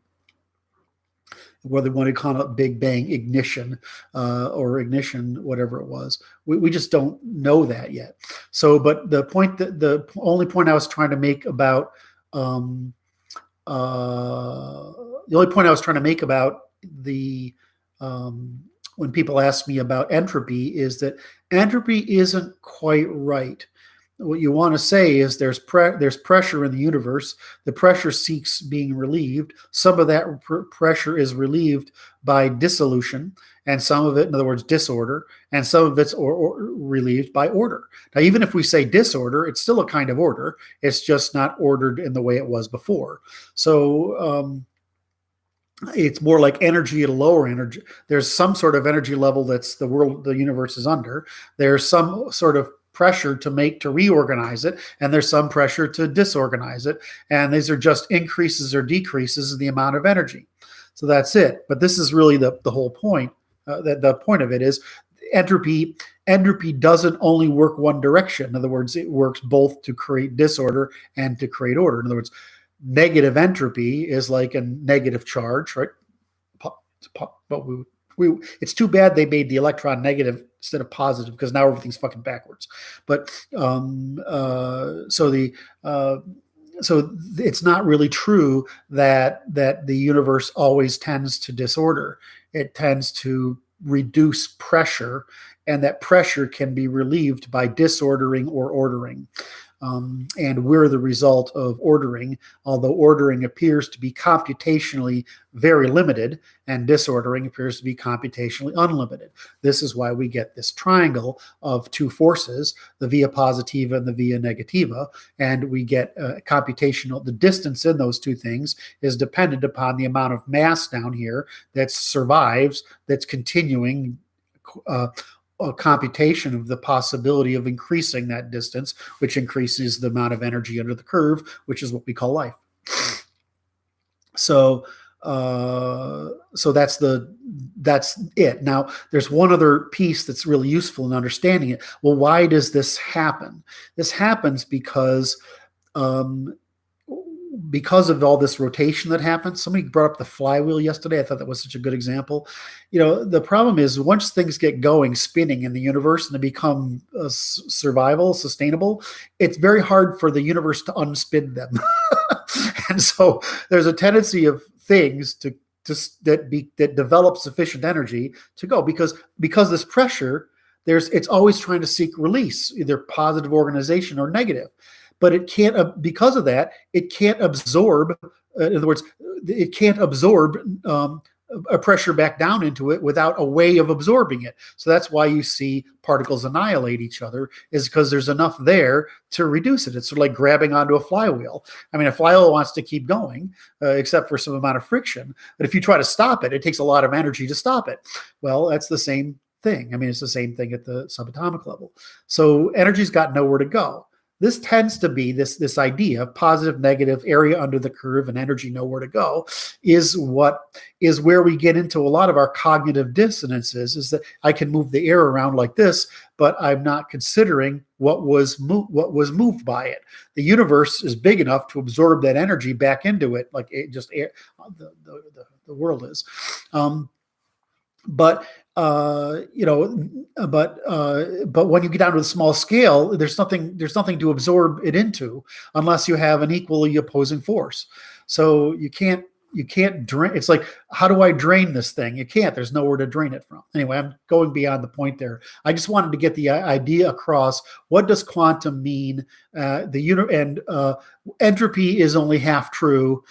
whether you want to call it Big Bang ignition or ignition, whatever it was. We just don't know that yet. So, but the only point I was trying to make about when people ask me about entropy is that entropy isn't quite right. What you want to say is there's pressure in the universe. The pressure seeks being relieved. Some of that pressure is relieved by dissolution, and some of it, in other words, disorder, and some of it's relieved by order. Now, even if we say disorder, it's still a kind of order. It's just not ordered in the way it was before. So it's more like energy at a lower energy. There's some sort of energy level that's the universe is under. There's some sort of pressure to reorganize it, and there's some pressure to disorganize it, and these are just increases or decreases in the amount of energy. So that's it. But this is really the whole point. The point of it is entropy doesn't only work one direction. In other words, it works both to create disorder and to create order. In other words, negative entropy is like a negative charge, right? But it's too bad they made the electron negative instead of positive, because now everything's fucking backwards. But so it's not really true that the universe always tends to disorder. It tends to reduce pressure, and that pressure can be relieved by disordering or ordering. And we're the result of ordering, although ordering appears to be computationally very limited and disordering appears to be computationally unlimited. This is why we get this triangle of two forces, the via positiva and the via negativa, and we get computational, the distance in those two things is dependent upon the amount of mass down here that survives, that's continuing a computation of the possibility of increasing that distance, which increases the amount of energy under the curve, which is what we call life. So that's it. Now, there's one other piece that's really useful in understanding it. Well, why does this happen? This happens because of all this rotation that happens. Somebody brought up the flywheel yesterday. I thought that was such a good example. The problem is once things get going, spinning in the universe and they become sustainable, it's very hard for the universe to unspin them. And so there's a tendency of things that develop sufficient energy to go because this pressure, it's always trying to seek release, either positive organization or negative. But it can't, because of that, it can't absorb, in other words, it can't absorb a pressure back down into it without a way of absorbing it. So that's why you see particles annihilate each other, is because there's enough there to reduce it. It's sort of like grabbing onto a flywheel. I mean, a flywheel wants to keep going, except for some amount of friction. But if you try to stop it, it takes a lot of energy to stop it. Well, that's the same thing. I mean, it's the same thing at the subatomic level. So energy's got nowhere to go. This tends to be this idea of positive, negative, area under the curve, and energy nowhere to go is where we get into a lot of our cognitive dissonances, is that I can move the air around like this, but I'm not considering what was moved by it. The universe is big enough to absorb that energy back into it, like it just air, the world is. But when you get down to the small scale, there's nothing to absorb it into unless you have an equally opposing force. So you can't drain. It's like, how do I drain this thing? You can't. There's nowhere to drain it from. Anyway, I'm going beyond the point there. I just wanted to get the idea across. What does quantum mean? Entropy is only half true.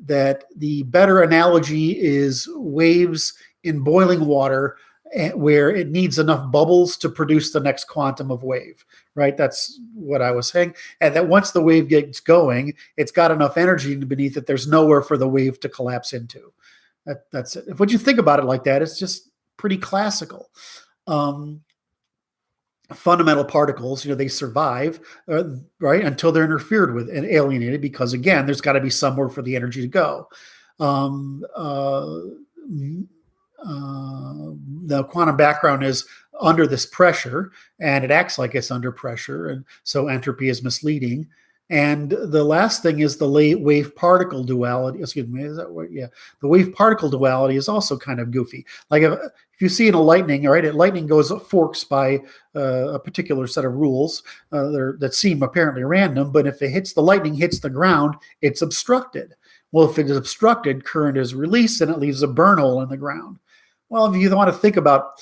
That the better analogy is waves in boiling water, where it needs enough bubbles to produce the next quantum of wave, right? That's what I was saying. And that once the wave gets going, it's got enough energy beneath it. There's nowhere for the wave to collapse into. That's it. If you think about it like that, it's just pretty classical. Fundamental particles, they survive, right, until they're interfered with and alienated, because again, there's got to be somewhere for the energy to go. The quantum background is under this pressure, and it acts like it's under pressure, and so entropy is misleading. And the last thing is the wave-particle duality. Excuse me, is that what? Yeah, the wave-particle duality is also kind of goofy. Like if you see in a lightning, right, lightning forks by a particular set of rules that seem apparently random, but if the lightning hits the ground, it's obstructed. Well, if it is obstructed, current is released, and it leaves a burn hole in the ground. Well, if you want to think about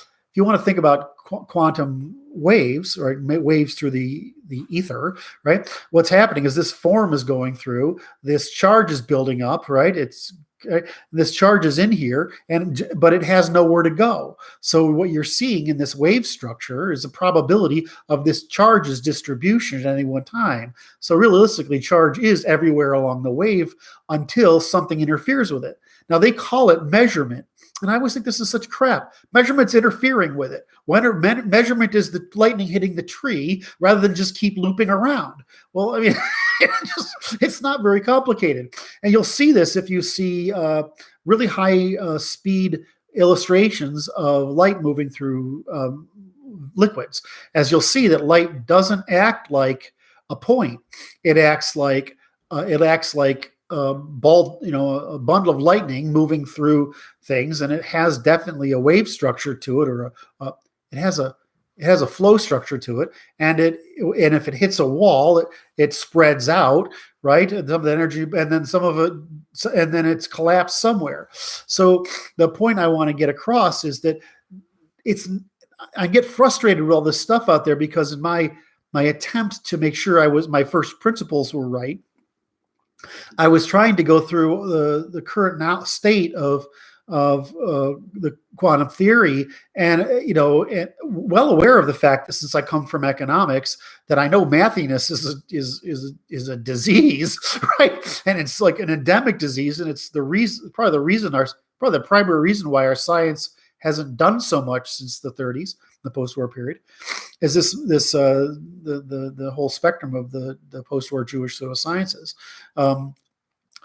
quantum waves, or waves through the ether, right? What's happening is this form is going through, this charge is building up, right? This charge is in here, but it has nowhere to go. So what you're seeing in this wave structure is a probability of this charge's distribution at any one time. So realistically, charge is everywhere along the wave until something interferes with it. Now they call it measurement. And I always think this is such crap. Measurement's interfering with it. Measurement is the lightning hitting the tree rather than just keep looping around. Well, I mean, it's not very complicated. And you'll see this if you see really high speed illustrations of light moving through liquids. As you'll see that light doesn't act like a point. It acts like a bundle of lightning moving through things, and it has definitely a wave structure to it, or it has a flow structure to it, and if it hits a wall, it spreads out, right? Some of the energy, and then some of it, and then it's collapsed somewhere. So the point I want to get across is that I get frustrated with all this stuff out there, because in my my attempt to make sure my first principles were right, I was trying to go through the current state of the quantum theory, and and well aware of the fact that since I come from economics, that I know mathiness is a disease, right? And it's like an endemic disease, and it's probably the primary reason why our science hasn't done so much since the 30s, the post-war period, is the whole spectrum of the post-war Jewish pseudosciences.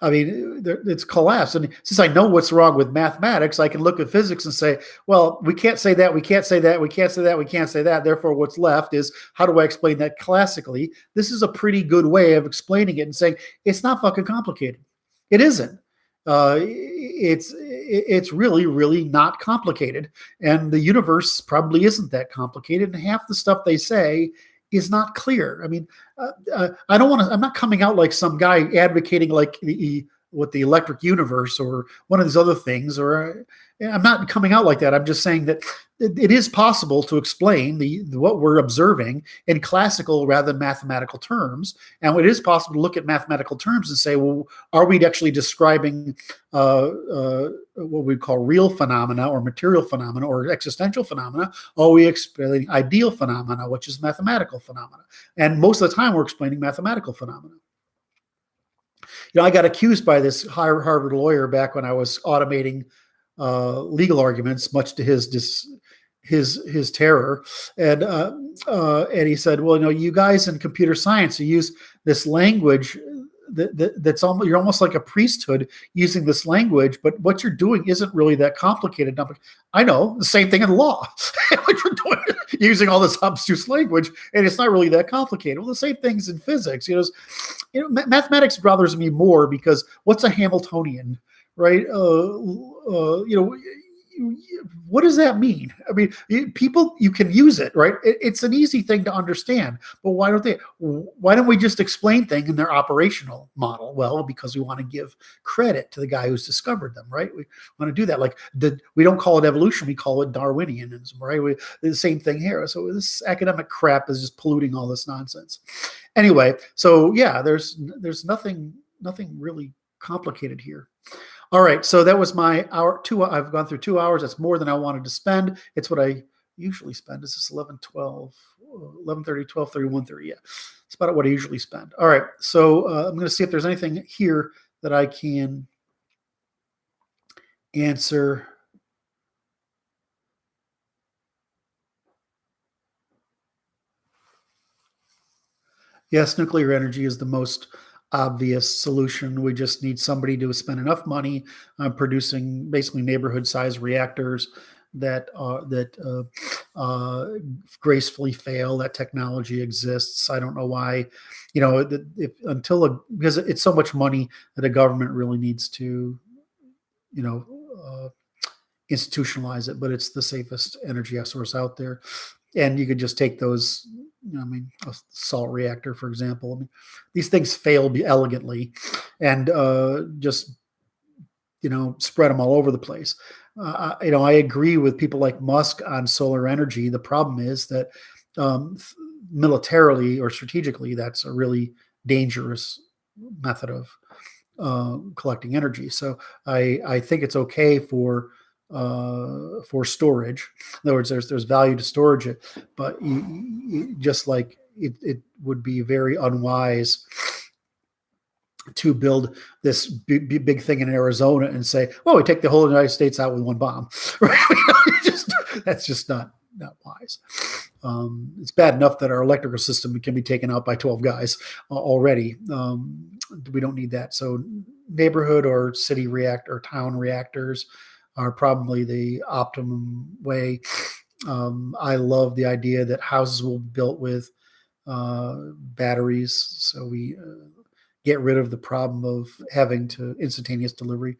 I mean, it's collapsed. And since I know what's wrong with mathematics, I can look at physics and say, well, we can't say that, we can't say that, we can't say that, we can't say that. Therefore, what's left is, how do I explain that classically? This is a pretty good way of explaining it and saying, it's not fucking complicated. It isn't. It's really, really not complicated. And the universe probably isn't that complicated. And half the stuff they say is not clear. I mean, I don't want to. I'm not coming out like some guy advocating like the electric universe or one of these other things. Or I'm not coming out like that. I'm just saying that it is possible to explain what we're observing in classical rather than mathematical terms, and it is possible to look at mathematical terms and say, well, are we actually describing what we call real phenomena or material phenomena or existential phenomena? Or are we explaining ideal phenomena, which is mathematical phenomena? And most of the time, we're explaining mathematical phenomena. I got accused by this Harvard lawyer back when I was automating legal arguments, much to his terror, and he said, "Well, you guys in computer science, you use this language that's almost, you're almost like a priesthood using this language, but what you're doing isn't really that complicated." I know, the same thing in law. What you're doing, using all this obtuse language, and it's not really that complicated. Well, the same thing's in physics. Mathematics bothers me more because what's a Hamiltonian, right? What does that mean? I mean, you can use it, right? It's an easy thing to understand, but why don't we just explain things in their operational model? Well, because we want to give credit to the guy who's discovered them, right? We want to do that. Like we don't call it evolution, we call it Darwinianism, right? The same thing here. So this academic crap is just polluting all this nonsense. Anyway, so yeah, there's nothing really complicated here. All right, so that was my hour. I've gone through 2 hours. That's more than I wanted to spend. It's what I usually spend. This is 11, 12, 11:30, 12:30, 1:30. Yeah, it's about what I usually spend. All right, so I'm going to see if there's anything here that I can answer. Yes, nuclear energy is the most obvious solution. We just need somebody to spend enough money on producing basically neighborhood-sized reactors that gracefully fail. That technology exists. I don't know why, because it's so much money that a government really needs to, institutionalize it. But it's the safest energy source out there, and you could just take those. A salt reactor, for example. These things fail elegantly, and just spread them all over the place. I agree with people like Musk on solar energy. The problem is that militarily or strategically, that's a really dangerous method of collecting energy. So I think it's okay for storage. In other words, there's value to storage it, but just like it would be very unwise to build this big thing in Arizona and say, "Well, we take the whole United States out with one bomb." Right? That's just not wise. It's bad enough that our electrical system can be taken out by 12 guys already. We don't need that. So neighborhood or city reactor or town reactors are probably the optimum way. I love the idea that houses will be built with batteries, so we get rid of the problem of having to instantaneous delivery.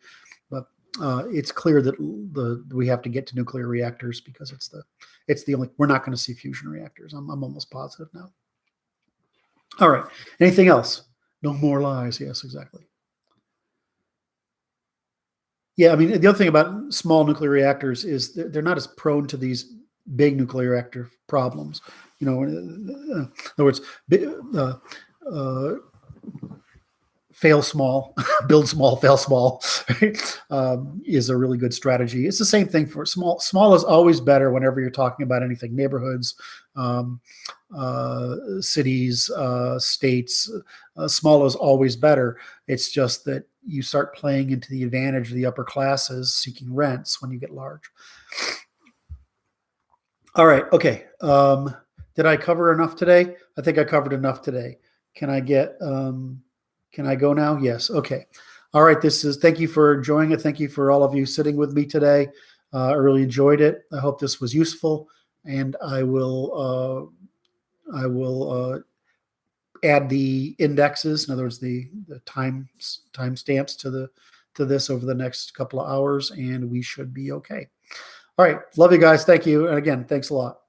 But it's clear that we have to get to nuclear reactors because it's the only. We're not going to see fusion reactors. I'm almost positive now. All right. Anything else? No more lies. Yes, exactly. Yeah, I mean, the other thing about small nuclear reactors is they're not as prone to these big nuclear reactor problems. In other words, fail small, build small, fail small, right? Is a really good strategy. It's the same thing for small. Small is always better whenever you're talking about anything, neighborhoods, cities, states. Small is always better. It's just that you start playing into the advantage of the upper classes seeking rents when you get large. All right. Okay. Did I cover enough today? I think I covered enough today. Can I go now? Yes. Okay. All right. Thank you for joining it. Thank you for all of you sitting with me today. I really enjoyed it. I hope this was useful, and I will add the indexes. In other words, the time stamps to this over the next couple of hours, and we should be okay. All right. Love you guys. Thank you. And again, thanks a lot.